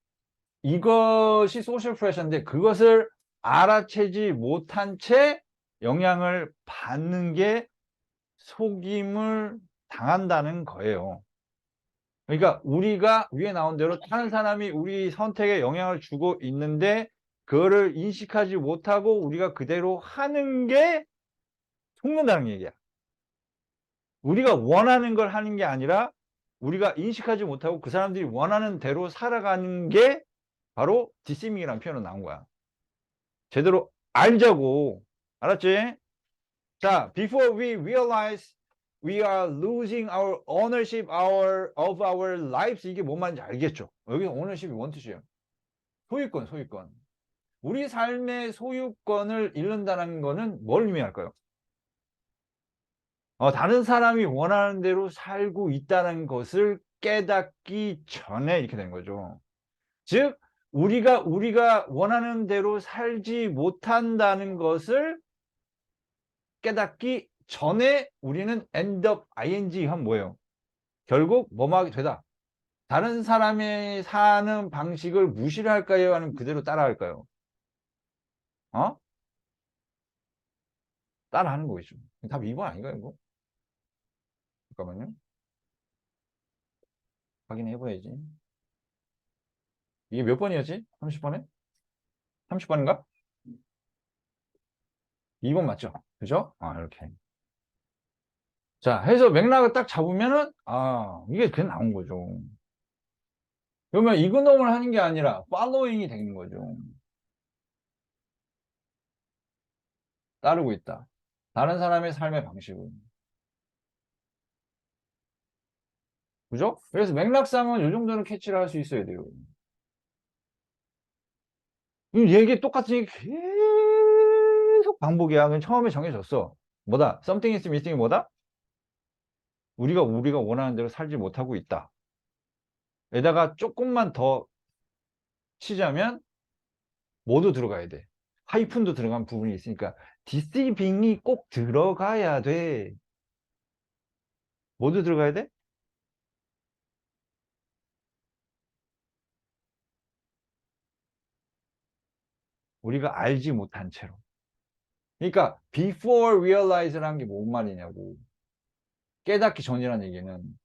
이것이 소셜 프레셔인데 그것을 알아채지 못한 채 영향을 받는 게 속임을 당한다는 거예요. 그러니까 우리가 위에 나온 대로 다른 사람이 우리 선택에 영향을 주고 있는데 그거를 인식하지 못하고 우리가 그대로 하는 게 속는다는 얘기야. 우리가 원하는 걸 하는 게 아니라 우리가 인식하지 못하고 그 사람들이 원하는 대로 살아가는 게 바로 디시밍이라는 표현으로 나온 거야. 제대로 알자고. 알았지? 자, before we realize we are losing our ownership of our lives. 이게 뭔 말인지 알겠죠? 여기 ownership이 뭔 뜻이에요? 소유권, 소유권. 우리 삶의 소유권을 잃는다는 거는 뭘 의미할까요? 다른 사람이 원하는 대로 살고 있다는 것을 깨닫기 전에 이렇게 된 거죠. 즉, 우리가 원하는 대로 살지 못한다는 것을 깨닫기 전에 우리는 end up ing 하면 뭐예요? 결국 뭐뭐 하게 되다. 다른 사람이 사는 방식을 무시를 할까요? 아니면 그대로 따라할까요? 따라하는 거겠죠. 답 2번 아닌가요, 이거? 잠깐만요. 확인해 봐야지. 이게 몇 번이었지? 30번에? 30번인가? 2번 맞죠? 그죠? 이렇게. 자, 해서 맥락을 딱 잡으면은, 이게 그냥 나온 거죠. 그러면 이그노를 하는 게 아니라, following이 되는 거죠. 따르고 있다. 다른 사람의 삶의 방식을. 그죠? 그래서 맥락상은 이 정도는 캐치를 할 수 있어야 돼요. 이 얘기 똑같은 얘기 계속 반복이야. 그냥 처음에 정해졌어. 뭐다? Something is missing이 뭐다? 우리가 원하는 대로 살지 못하고 있다. 에다가 조금만 더 치자면 뭐도 들어가야 돼. 하이픈도 들어간 부분이 있으니까 deceiving이 꼭 들어가야 돼. 뭐도 들어가야 돼? 우리가 알지 못한 채로. 그러니까 before realize라는 게 뭔 말이냐고. 깨닫기 전이라는 얘기는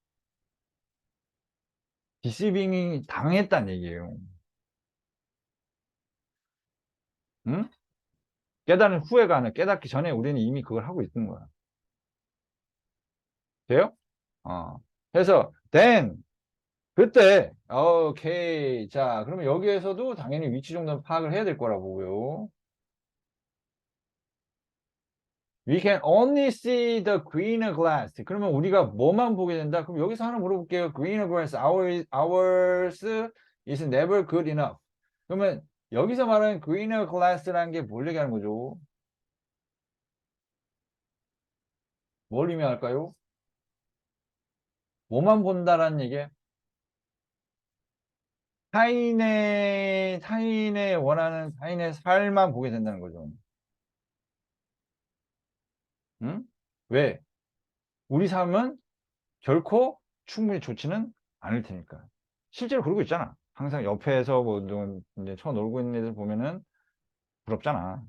deceiving이 당했다는 얘기예요. 응? 깨달은 후회가 아니라 깨닫기 전에 우리는 이미 그걸 하고 있는 거야. 돼요? 그래서 then 그때 오케이. 자, 그러면 여기에서도 당연히 위치 정도는 파악을 해야 될 거라 보고요. We can only see the greener glass. 그러면 우리가 뭐만 보게 된다? 그럼 여기서 하나 물어볼게요. Greener glass, ours is never good enough. 그러면 여기서 말하는 greener glass라는 게 뭘 얘기하는 거죠? 뭘 의미할까요? 뭐만 본다라는 얘기예요? 타인의 원하는 타인의 삶만 보게 된다는 거죠. 응? 왜? 우리 삶은 결코 충분히 좋지는 않을 테니까. 실제로 그러고 있잖아. 항상 옆에서 뭐 이제 쳐놀고 있는 애들 보면은 부럽잖아.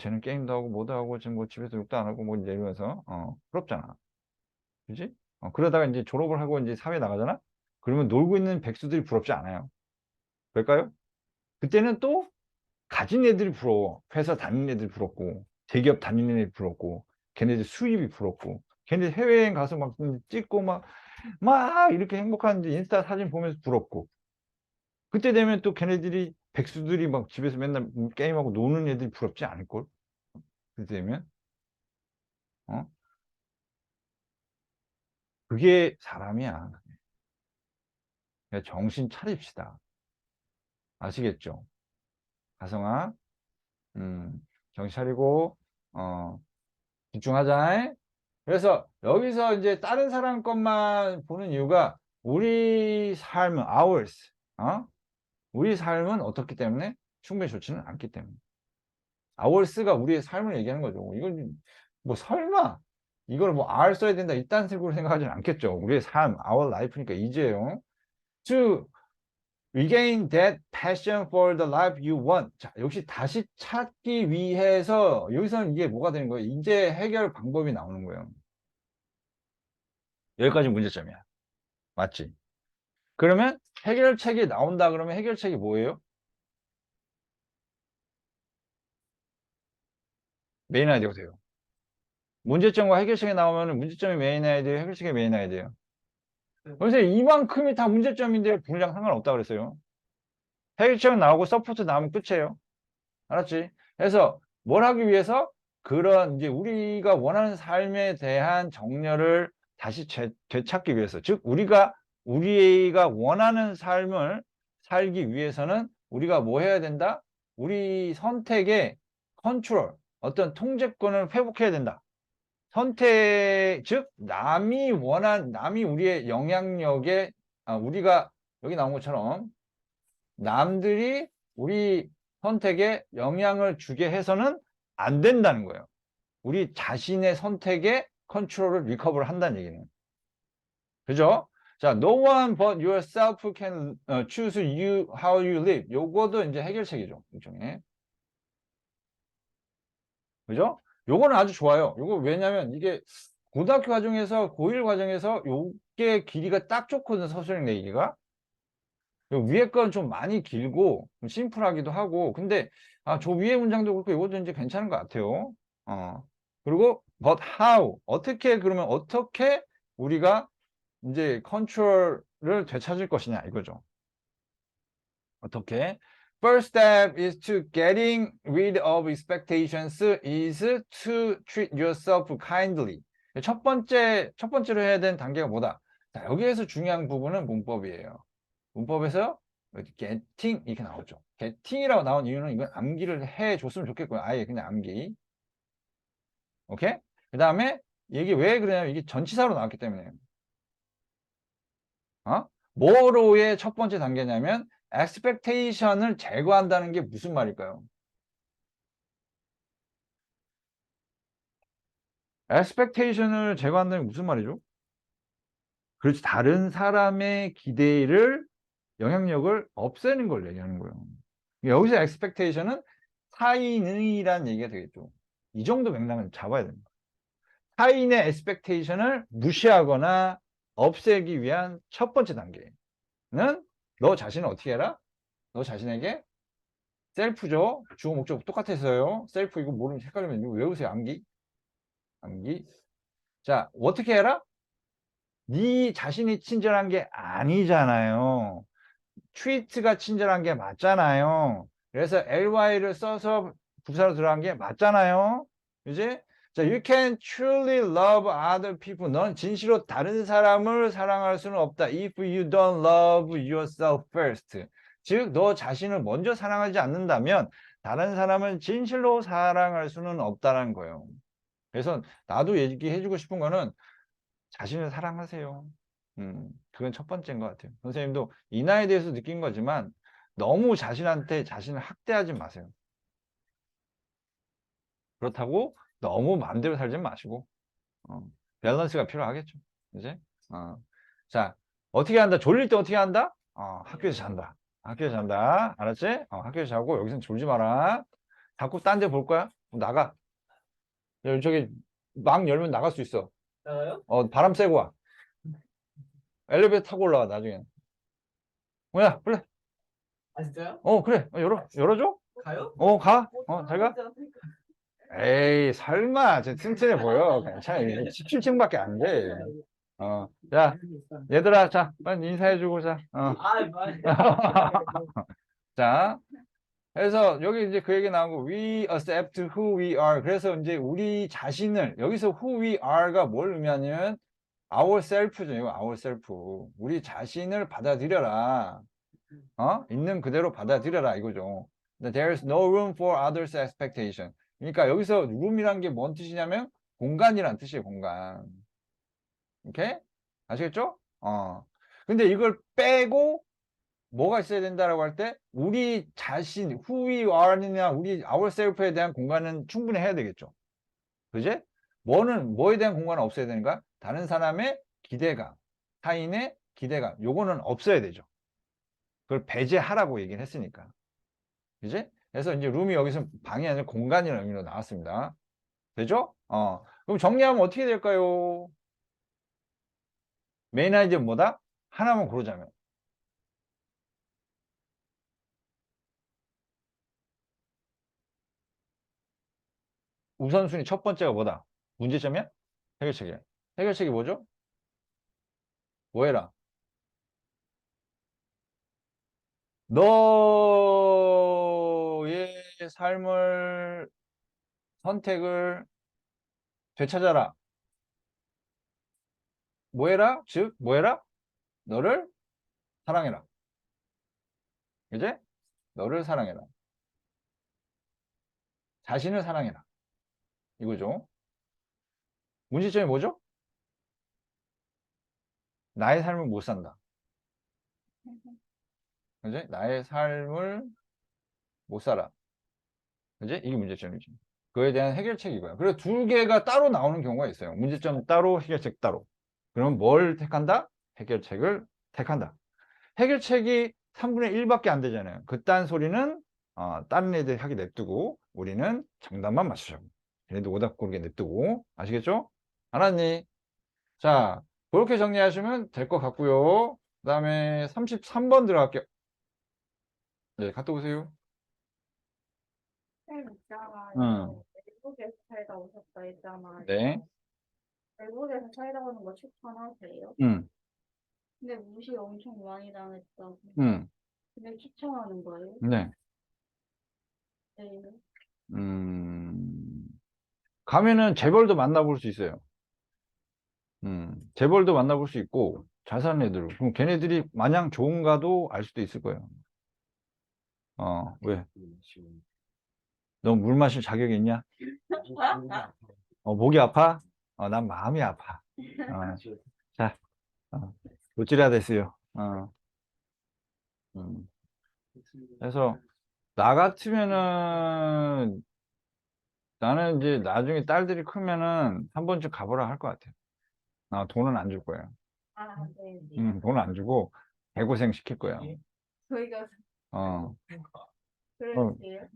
쟤는 게임도 하고 뭐도 하고 지금 뭐 집에서 욕도 안 하고 뭐 이제 이러면서 부럽잖아. 그지? 그러다가 이제 졸업을 하고 이제 사회 나가잖아. 그러면 놀고 있는 백수들이 부럽지 않아요. 그럴까요? 그때는 또 가진 애들이 부러워. 회사 다니는 애들이 부럽고, 대기업 다니는 애들이 부럽고, 걔네들 수입이 부럽고, 걔네들 해외여행 가서 막 찍고 막 이렇게 행복한 인스타 사진 보면서 부럽고. 그때 되면 또 걔네들이, 백수들이 막 집에서 맨날 게임하고 노는 애들이 부럽지 않을걸? 그때 되면, 어? 그게 사람이야. 그러니까 정신 차립시다. 아시겠죠? 가성아, 정신 차리고, 집중하자. 그래서 여기서 이제 다른 사람 것만 보는 이유가 우리 삶은 ours, 우리 삶은 어떻기 때문에 충분히 좋지는 않기 때문에 ours가 우리의 삶을 얘기하는 거죠. 이건 뭐 설마 이걸 뭐 R 써야 된다 이딴 식으로 생각하지는 않겠죠. 우리의 삶, our life니까 이제요. To regain that passion for the life you want. 자, 역시 다시 찾기 위해서 여기서는 이게 뭐가 되는 거예요? 이제 해결 방법이 나오는 거예요. 여기까지 문제점이야. 맞지? 그러면 해결책이 나온다 그러면 해결책이 뭐예요? 메인 아이디어가 돼요. 문제점과 해결책이 나오면 문제점이 메인 아이디어, 해결책이 메인 아이디어. 그래서 이만큼이 다 문제점인데 분량 상관없다 그랬어요. 해결책은 나오고 서포트 나오면 끝이에요. 알았지? 그래서 뭘 하기 위해서 그런 이제 우리가 원하는 삶에 대한 정렬을 다시 되찾기 위해서, 즉 우리가 원하는 삶을 살기 위해서는 우리가 뭐 해야 된다? 우리 선택의 컨트롤, 어떤 통제권을 회복해야 된다. 선택, 즉 남이 우리의 영향력에 우리가 여기 나온 것처럼 남들이 우리 선택에 영향을 주게 해서는 안 된다는 거예요. 우리 자신의 선택에 컨트롤을 리커버를 한다는 얘기네요. 그죠? 자, no one but yourself can choose how you live. 요거도 이제 해결책이죠. 일종의. 그죠? 요거는 아주 좋아요. 요거 왜냐면 이게 고등학교 과정에서 고1 과정에서 요게 길이가 딱 좋거든, 서술형 내기가. 위에 건 좀 많이 길고 좀 심플하기도 하고, 근데 저 위에 문장도 그렇고 이것도 이제 괜찮은 것 같아요. 그리고 but how, 그러면 어떻게 우리가 이제 컨트롤을 되찾을 것이냐 이거죠. 어떻게? First step is to getting rid of expectations is to treat yourself kindly. 첫 번째로 해야 되는 단계가 뭐다? 자, 여기에서 중요한 부분은 문법이에요. 문법에서 getting 이렇게 나오죠. getting이라고 나온 이유는 이건 암기를 해줬으면 좋겠고요. 아예 그냥 암기. 오케이? 그 다음에 이게 왜 그러냐면 이게 전치사로 나왔기 때문에요. 뭐로의 첫 번째 단계냐면 expectation을 제거한다는 게 무슨 말일까요? expectation을 제거한다는 게 무슨 말이죠? 그렇지. 다른 사람의 기대를 영향력을 없애는 걸 얘기하는 거예요. 여기서 expectation은 타인의란 얘기가 되겠죠. 이 정도 맥락은 잡아야 됩니다. 타인의 expectation을 무시하거나 없애기 위한 첫 번째 단계는 너 자신을 어떻게 해라? 너 자신에게 셀프죠. 주어 목적 똑같았어요. 셀프 이거 모르면 헷갈리면 이거 외우세요. 암기. 암기. 자, 어떻게 해라? 네 자신이 친절한 게 아니잖아요. treat가 친절한 게 맞잖아요. 그래서 ly를 써서 부사로 들어간 게 맞잖아요. 그지? 자, you can truly love other people. 넌 진실로 다른 사람을 사랑할 수는 없다. If you don't love yourself first. 즉, 너 자신을 먼저 사랑하지 않는다면 다른 사람을 진실로 사랑할 수는 없다는 거예요. 그래서 나도 얘기해주고 싶은 거는 자신을 사랑하세요. 그건 첫 번째인 것 같아요. 선생님도 이 나이에 대해서 느낀 거지만 너무 자신한테 자신을 학대하지 마세요. 그렇다고 너무 마음대로 살지 마시고 밸런스가 필요하겠죠. 이제 자, 어떻게 한다? 졸릴 때 어떻게 한다? 학교에서 잔다. 학교에서 잔다. 알았지? 학교에서 자고 여기서 졸지 마라. 자꾸 딴 데 볼 거야? 나가. 저기 막 열면 나갈 수 있어. 나가요? 바람 쐬고 와. 엘리베이터 타고 올라와 나중에. 뭐야, 그래. 아 진짜요? 그래. 열어줘? 가요? 가. 잘 가. 에이, 설마. 쟤 튼튼해 보여. 괜찮아. 17층밖에 안 돼. 자, 얘들아, 자, 빨리 인사해주고, 자. 빨리. 자, 그래서 여기 이제 그 얘기 나오고, we accept who we are. 그래서 이제 우리 자신을, 여기서 who we are가 뭘 의미하냐면, ourself죠. 이거 ourself. 우리 자신을 받아들여라. 있는 그대로 받아들여라 이거죠. There's no room for others' expectation. 그러니까 여기서 room이란 게 뭔 뜻이냐면 공간이란 뜻이에요. 공간. 오케이? 아시겠죠? 근데 이걸 빼고 뭐가 있어야 된다라고 할 때 우리 자신, who we are나 우리 ourself에 대한 공간은 충분히 해야 되겠죠. 그지? 뭐에 대한 공간은 없어야 되는가? 다른 사람의 기대감, 타인의 기대감, 요거는 없어야 되죠. 그걸 배제하라고 얘기를 했으니까. 그지? 그래서 이제 룸이 여기서 방이 아니라 공간이라는 의미로 나왔습니다. 되죠? 그럼 정리하면 어떻게 될까요? 메인 아이디어는 뭐다? 하나만 고르자면. 우선순위 첫 번째가 뭐다? 문제점이야? 해결책이야. 해결책이 뭐죠? 뭐 해라? 너의 삶을, 선택을 되찾아라. 뭐 해라? 즉, 뭐 해라? 너를 사랑해라. 그지? 너를 사랑해라. 자신을 사랑해라. 이거죠. 문제점이 뭐죠? 나의 삶을 못 산다. 그지? 나의 삶을 못 살아. 그지? 이게 문제점이지. 그에 대한 해결책이고요. 그래서 두 개가 따로 나오는 경우가 있어요. 문제점 따로, 해결책 따로. 그럼 뭘 택한다? 해결책을 택한다. 해결책이 3분의 1밖에 안 되잖아요. 그딴 소리는 다른 애들 하게 냅두고 우리는 정답만 맞추자고. 얘네들 오답 고르게 냅두고. 아시겠죠? 알았니? 자, 그렇게 정리하시면 될 것 같고요. 그 다음에 33번 들어갈게요. 네, 갔다 오세요. 쌤 있잖아요. 응. 외국에서 살다 오셨다 했잖아요. 네. 외국에서 살다 오는 거 추천하세요? 응. 근데 무시 엄청 많이 당했다고. 응. 근데 추천하는 거예요? 네. 네. 가면은 재벌도 만나볼 수 있어요. 재벌도 만나볼 수 있고, 잘 사는 애들. 그럼 걔네들이 마냥 좋은가도 알 수도 있을 거예요. 왜? 너 물 마실 자격이 있냐? 목이 아파? 난 마음이 아파. 자, 도찌라 됐어요. 음. 그래서, 나 같으면은, 나는 이제 나중에 딸들이 크면은 한 번쯤 가보라 할 것 같아요. 돈은 안 줄 거예요. 아, 네. 돈은 안 주고, 개고생 시킬 거예요. 저희가 어, 그럴게요.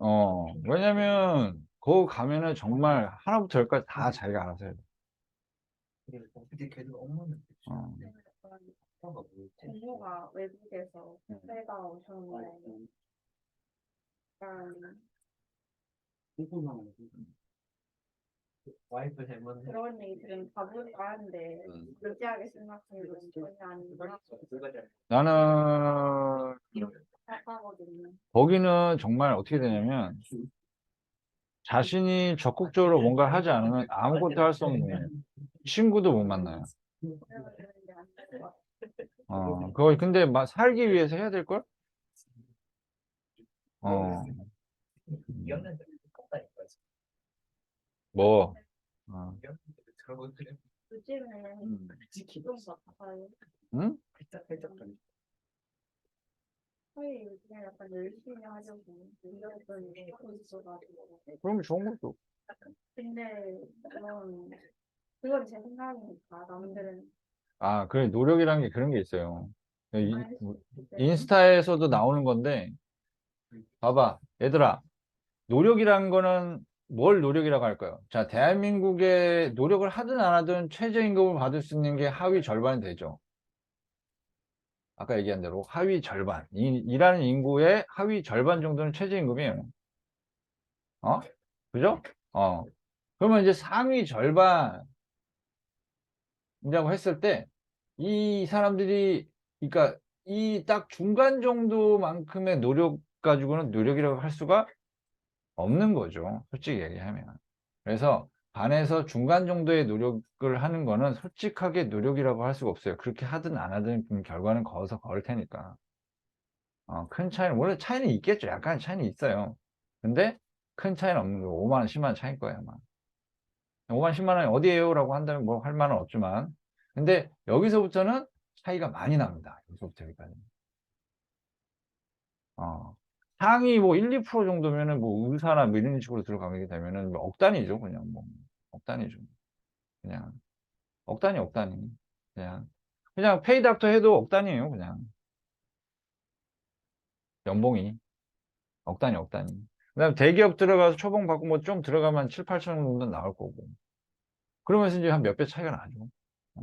왜냐면, 거기 가면은 정말 하나부터 열까지 다 자기가 알아서 해요. 근데 걔도 업무는 어. 부모가 외국에서 살다 오셨는데 약간 와이프 잘못 그런 얘기들은 가볼까 하는데 무지하게 생각하는 건 전혀 아니구나 나는, 생각하거든요. 거기는 정말 어떻게 되냐면, 자신이 적극적으로 뭔가 하지 않으면 아무것도 할 수 없는 거예요. 친구도 못 만나요. 그래서 그런지 안 될 것 같아요. 그거 근데 살기 위해서 해야 될걸? 어, 이겼는데 똑같다니까. 뭐, 요즘은 좀 같아요. 응? 저희 요즘에 약간 열심히 하려고 노력을 하고 있어가지고 그럼 좋은 거죠. 근데 그건 제 생각이니까 남들은 그래, 노력이라는 게 그런 게 있어요. 알 수 있기 때문에 인스타에서도 나오는 건데, 봐봐, 얘들아, 노력이라는 거는 뭘 노력이라고 할까요? 자, 대한민국에 노력을 하든 안 하든 최저임금을 받을 수 있는 게 하위 절반이 되죠. 아까 얘기한 대로 하위 절반. 일하는 인구의 하위 절반 정도는 최저임금이에요. 그죠? 그러면 이제 상위 절반이라고 했을 때, 이 사람들이, 그러니까 이 딱 중간 정도만큼의 노력 가지고는 노력이라고 할 수가 없는 거죠. 솔직히 얘기하면. 그래서 반에서 중간 정도의 노력을 하는 거는 솔직하게 노력이라고 할 수가 없어요. 그렇게 하든 안 하든 결과는 거기서 거울 테니까. 큰 차이는, 원래 차이는 있겠죠. 약간 차이는 있어요. 근데 큰 차이는 없는 거 5만 원, 10만 원 차이일 거예요, 아마. 5만, 10만 원이 어디에요? 라고 한다면 뭐 할 만은 없지만. 근데 여기서부터는 차이가 많이 납니다. 여기서부터 여기까지. 상위 뭐 1, 2% 정도면은 뭐 의사나 뭐 이런 식으로 들어가게 되면은 뭐억 단위죠. 그냥 뭐. 억 단위죠. 그냥. 억 단위, 억 단위. 그냥 페이닥터 해도 억 단위예요. 그냥. 연봉이. 억 단위, 억 단위. 그 다음에 대기업 들어가서 초봉 받고 뭐 좀 들어가면 7, 8천 정도 나올 거고. 그러면서 이제 한 몇 배 차이가 나죠. 어,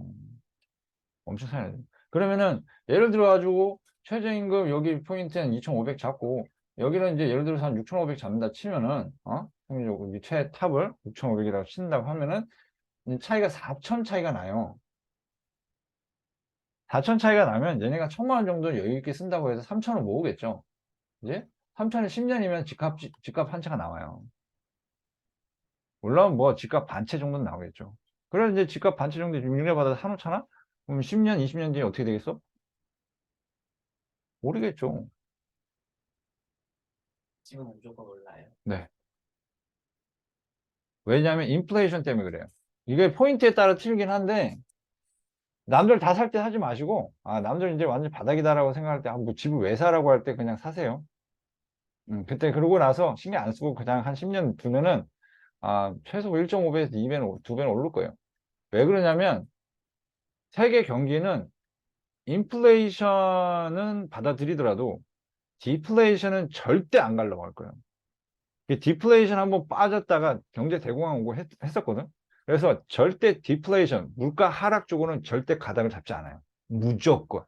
엄청 차이 나죠. 그러면은 예를 들어 가지고 최저임금 여기 포인트는 2,500 잡고 여기는 이제 예를 들어서 한 6,500 잡는다 치면은 여기 최탑을 6,500이라고 친다고 하면은 이제 차이가 4천 차이가 나요. 4천 차이가 나면 얘네가 1,000만 원 정도 여유 있게 쓴다고 해서 3천을 모으겠죠. 이제 3천에 10년이면 집값 한 채가 나와요. 물론 뭐 집값 반 채 정도는 나오겠죠. 그래 이제 집값 반 채 정도 6년 받아서 사놓잖아? 그럼 10년, 20년 뒤에 어떻게 되겠어? 모르겠죠. 지금 무조건 올라요. 네. 왜냐하면 인플레이션 때문에 그래요. 이게 포인트에 따라 틀리긴 한데 남들 다 살 때 사지 마시고 남들 이제 완전 바닥이다라고 생각할 때 뭐 집을 왜 사라고 할 때 그냥 사세요. 그때 그러고 나서 신경 안 쓰고 그냥 한 10년 두면은 최소 1.5배에서 2배는 2배는 오를 거예요. 왜 그러냐면 세계 경기는 인플레이션은 받아들이더라도 디플레이션은 절대 안 가려고 할 거예요. 디플레이션 한번 빠졌다가 경제 대공황 오고 했었거든. 그래서 절대 디플레이션, 물가 하락 쪽으로는 절대 가닥을 잡지 않아요. 무조건.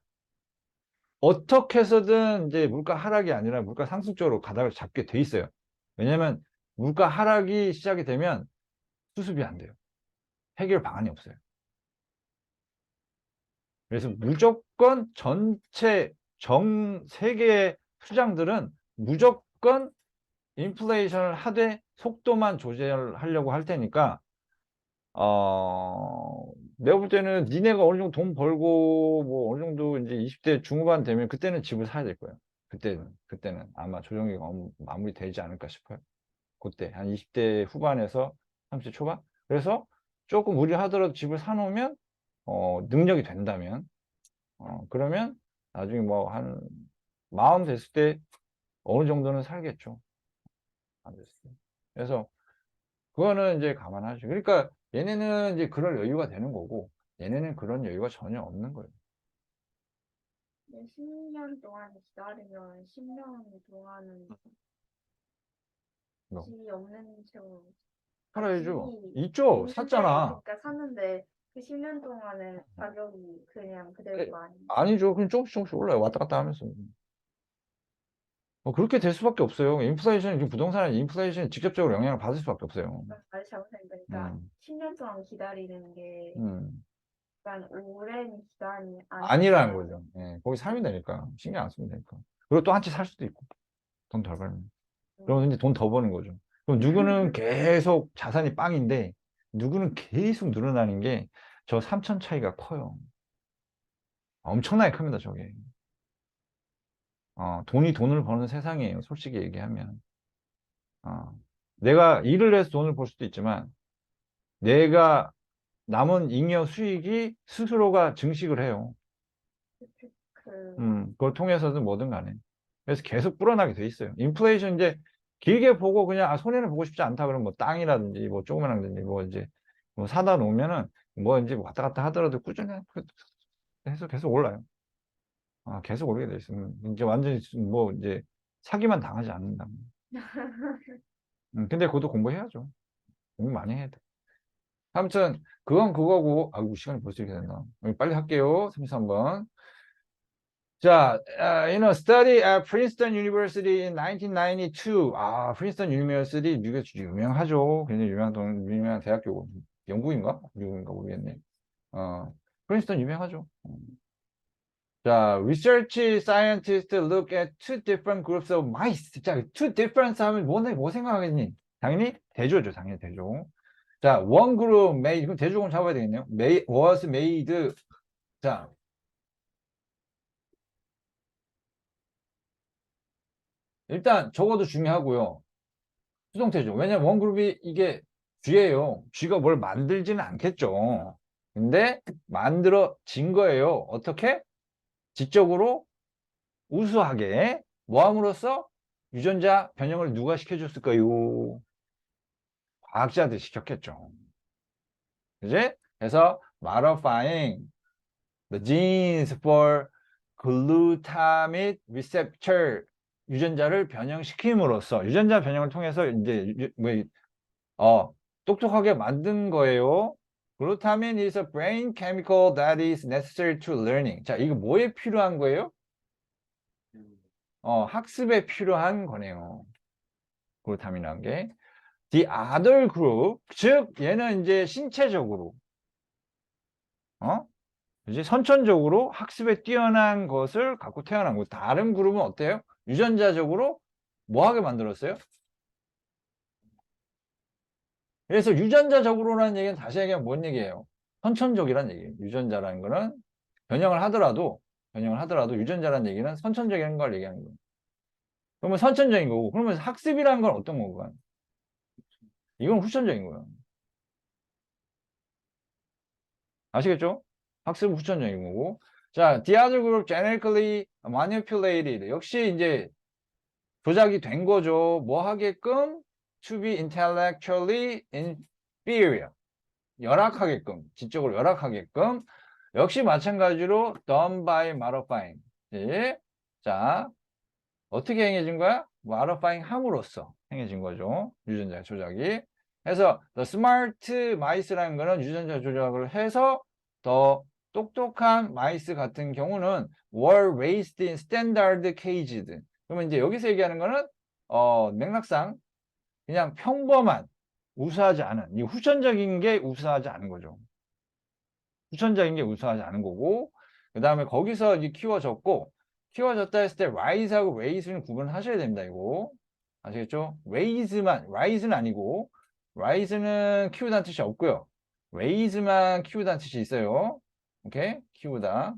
어떻게 해서든 이제 물가 하락이 아니라 물가 상승 쪽으로 가닥을 잡게 돼 있어요. 왜냐면 물가 하락이 시작이 되면 수습이 안 돼요. 해결 방안이 없어요. 그래서 무조건 전체 세계의 수장들은 무조건 인플레이션을 하되 속도만 조절하려고 할 테니까 내가 볼 때는 니네가 어느 정도 돈 벌고 뭐 어느 정도 이제 20대 중후반 되면 그때는 집을 사야 될 거예요. 그때는 아마 조정기가 마무리되지 않을까 싶어요. 그때 한 20대 후반에서 30대 초반. 그래서 조금 무리하더라도 집을 사놓으면 능력이 된다면 그러면 나중에 뭐 한 마음 됐을 때 어느 정도는 살겠죠. 안 됐어요. 그래서 그거는 이제 감안하죠. 그러니까 얘네는 이제 그럴 여유가 되는 거고 얘네는 그런 여유가 전혀 없는 거예요. 10년 동안 기다리면 10년 동안은 뭐. 집이 없는 채로 팔아야죠. 집이 있죠. 있는데, 샀잖아. 그러니까 샀는데 그 10년 동안은 가격이 그냥 그대로 아니 아니죠. 그냥 조금씩 올라요. 왔다 갔다 하면서. 그렇게 될 수밖에 없어요. 인플레이션, 부동산은 인플레이션이 직접적으로 영향을 받을 수밖에 없어요. 말 잘못했으니까 음, 10년 동안 기다리는 게 음. 약간 오랜 기간이 아니라는 아니라 거죠. 예, 거기 살면 되니까. 신경 안 쓰면 되니까. 그리고 또 한 채 살 수도 있고. 돈 덜 벌면. 그러면 이제 돈 더 버는 거죠. 그럼 누구는 계속 자산이 빵인데, 누구는 계속 늘어나는 게 저 3천 차이가 커요. 엄청나게 큽니다, 저게. 돈이 돈을 버는 세상이에요, 솔직히 얘기하면. 어, 내가 일을 해서 돈을 벌 수도 있지만, 내가 남은 잉여 수익이 스스로가 증식을 해요. 그걸 통해서든 뭐든 간에. 그래서 계속 불어나게 돼 있어요. 인플레이션 이제 길게 보고 그냥 손해를 보고 싶지 않다 그러면 뭐 땅이라든지 뭐 조그만한 든지 뭐 이제 뭐 사다 놓으면은 뭐 이제 왔다 갔다 하더라도 꾸준히 해서 계속 올라요. 계속 오르게 돼 있으면 이제 완전히 뭐 이제 사기만 당하지 않는다. 근데 그것도 공부해야죠. 공부 많이 해야 돼. 아무튼 그건 그거고 아이고 시간이 벌써 이렇게 됐나. 빨리 할게요. 33번. 자, study at Princeton University in 1992. 프린스턴 유니버시티 미국에서 유명하죠. 굉장히 유명한 대학교, 영국인가? 미국인가 모르겠네. 프린스턴 유명하죠. 자, research scientists look at two different groups of mice. 자, two different 하면 뭐 생각하겠니? 당연히 대조죠. 당연히 대조. 자, one group made, 그럼 대조금 잡아야 되겠네요. was made. 자, 일단 적어도 중요하고요. 수동태죠. 왜냐면 원그룹이 이게 G예요. G가 뭘 만들지는 않겠죠. 근데 만들어진 거예요. 어떻게? 지적으로 우수하게 뭐함으로써 유전자 변형을 누가 시켜줬을까요? 과학자들이 시켰겠죠. 그지? 그래서 modifying the genes for glutamate receptor 유전자를 변형시킴으로써 유전자 변형을 통해서 이제 똑똑하게 만든 거예요. Glutamine is a brain chemical that is necessary to learning. 자, 이거 뭐에 필요한 거예요? 학습에 필요한 거네요. 글루타민이라는 게. The other group, 즉 얘는 이제 신체적으로, 이제 선천적으로 학습에 뛰어난 것을 갖고 태어난 거예요. 다른 그룹은 어때요? 유전자적으로 뭐하게 만들었어요? 그래서 유전자적으로라는 얘기는 다시 얘기하면 뭔 얘기예요? 선천적이라는 얘기예요. 유전자라는 거는 변형을 하더라도 유전자라는 얘기는 선천적인 걸 얘기하는 거예요. 그러면 선천적인 거고, 그러면 학습이라는 건 어떤 거고? 이건 후천적인 거예요. 아시겠죠? 학습은 후천적인 거고. 자, the other group genetically manipulated. 역시 이제 조작이 된 거죠. 뭐 하게끔? To be intellectually inferior. 열악하게끔, 지적으로 열악하게끔. 역시 마찬가지로 done by modifying. 예. 자, 어떻게 행해진 거야? modifying 함으로써 행해진 거죠. 유전자 조작이. 그래서 the smart mice라는 거는 유전자 조작을 해서 더 똑똑한 마이스 같은 경우는 were raised in standard cages. 그러면 이제 여기서 얘기하는 거는 맥락상 그냥 평범한 우수하지 않은 이 후천적인 게 우수하지 않은 거죠. 후천적인 게 우수하지 않은 거고 그 다음에 거기서 이제 키워졌다 했을 때 rise하고 raise는 구분하셔야 됩니다. 이거 아시겠죠? raise는 아니고, rise는 키우다는 뜻이 없고요. raise만 키우다는 뜻이 있어요. 오케이? 키우다.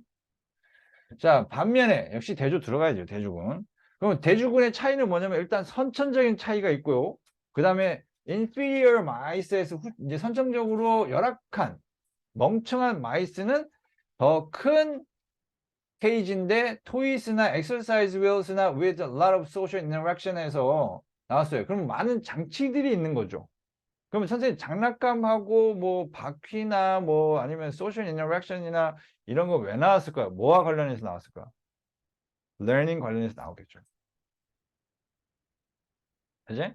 자, 반면에 역시 대조 들어가야죠, 대조군. 그럼 대조군의 차이는 뭐냐면 일단 선천적인 차이가 있고요. 그 다음에 inferior mice에서 이제 선천적으로 열악한 멍청한 마이스는 더 큰 케이지인데 토이스나 exercise wheels나 with a lot of social interaction에서 나왔어요. 그럼 많은 장치들이 있는 거죠. 그러면 선생님 장난감하고 뭐 바퀴나 뭐 아니면 social interaction이나 이런 거 왜 나왔을까요? 뭐와 관련해서 나왔을까? learning 관련해서 나오겠죠. 그지?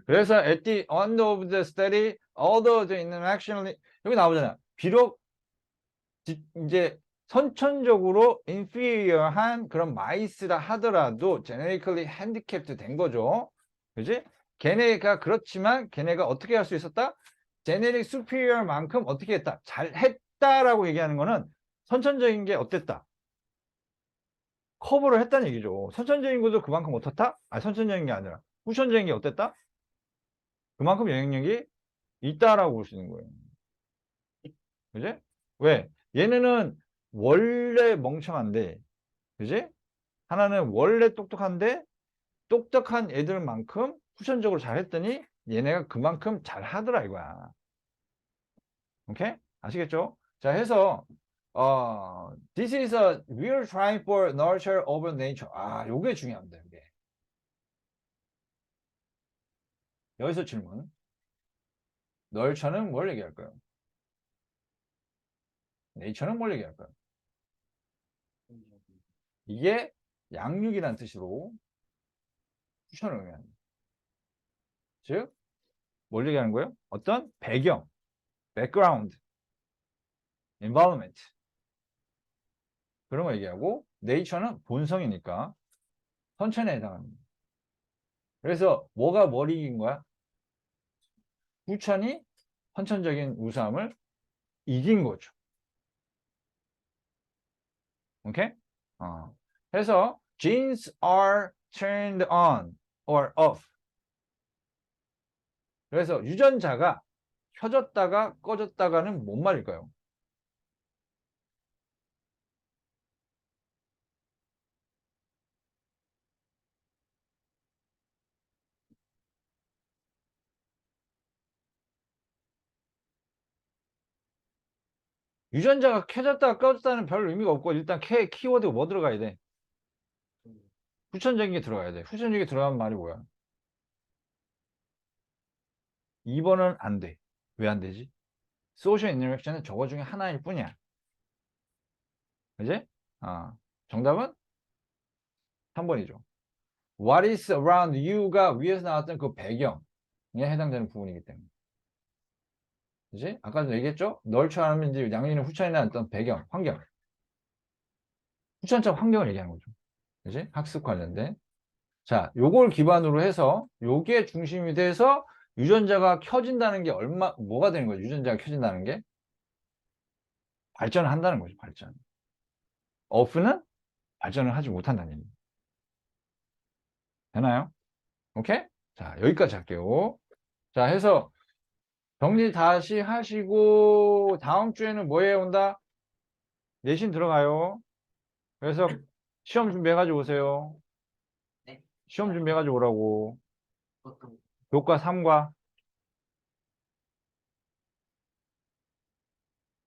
그래서 at the end of the study, although the interaction 여기 나오잖아요. 비록 이제 선천적으로 inferior한 그런 마이스라 하더라도 generically handicapped 된 거죠. 그지? 걔네가 그렇지만 걔네가 어떻게 할 수 있었다? genetic superior만큼 어떻게 했다? 잘했다라고 얘기하는 거는 선천적인 게 어땠다? 커버를 했다는 얘기죠. 선천적인 것도 그만큼 어떻다? 아니, 선천적인 게 아니라 후천적인 게 어땠다? 그만큼 영향력이 있다라고 볼 수 있는 거예요. 그지? 왜? 얘네는 원래 멍청한데, 그지? 하나는 원래 똑똑한데, 똑똑한 애들만큼 후천적으로 잘했더니 얘네가 그만큼 잘하더라 이거야. 오케이? 아시겠죠? 자, 해서 this is a we're trying for nurture over nature. 아, 요게 중요합니다. 이게. 여기서 질문. nurture는 뭘 얘기할까요? nature는 뭘 얘기할까요? 이게 양육이라는 뜻으로 후천을 의미합니다. 즉, 뭘 얘기하는 거예요? 어떤 배경, background, environment 그런 거 얘기하고 nature는 본성이니까 선천에 해당합니다. 그래서 뭐가 뭘 이긴 거야? 후천이 선천적인 우수함을 이긴 거죠. 오케이? 해서 genes are turned on or off. 그래서 유전자가 켜졌다가 꺼졌다가는 뭔 말일까요? 유전자가 켜졌다가 꺼졌다는 별 의미가 없고 일단 키워드가 뭐 들어가야 돼? 후천적인 게 들어가야 돼. 후천적인 게 들어가면 말이 뭐야? 2번은 안 돼. 왜 안 되지? 소셜 인터랙션은 저거 중에 하나일 뿐이야. 그지? 정답은 3번이죠. What is around you가 위에서 나왔던 그 배경에 해당되는 부분이기 때문에. 그지? 아까도 얘기했죠? 널처 하면 이제 양리는 후천이나 어떤 배경, 환경. 후천적 환경을 얘기하는 거죠. 그지? 학습 관련된. 자, 요걸 기반으로 해서 요게 중심이 돼서 유전자가 켜진다는 게 뭐가 되는 거죠? 유전자가 켜진다는 게 발전을 한다는 거죠. 발전. off는 발전을 하지 못한다는 얘기입니다. 되나요? 오케이? 자, 여기까지 할게요. 자, 해서 정리 다시 하시고 다음 주에는 뭐에 온다? 내신 들어가요. 그래서 시험 준비해가지고 오세요. 네. 시험 준비해가지고 오라고. 보통 교과 3과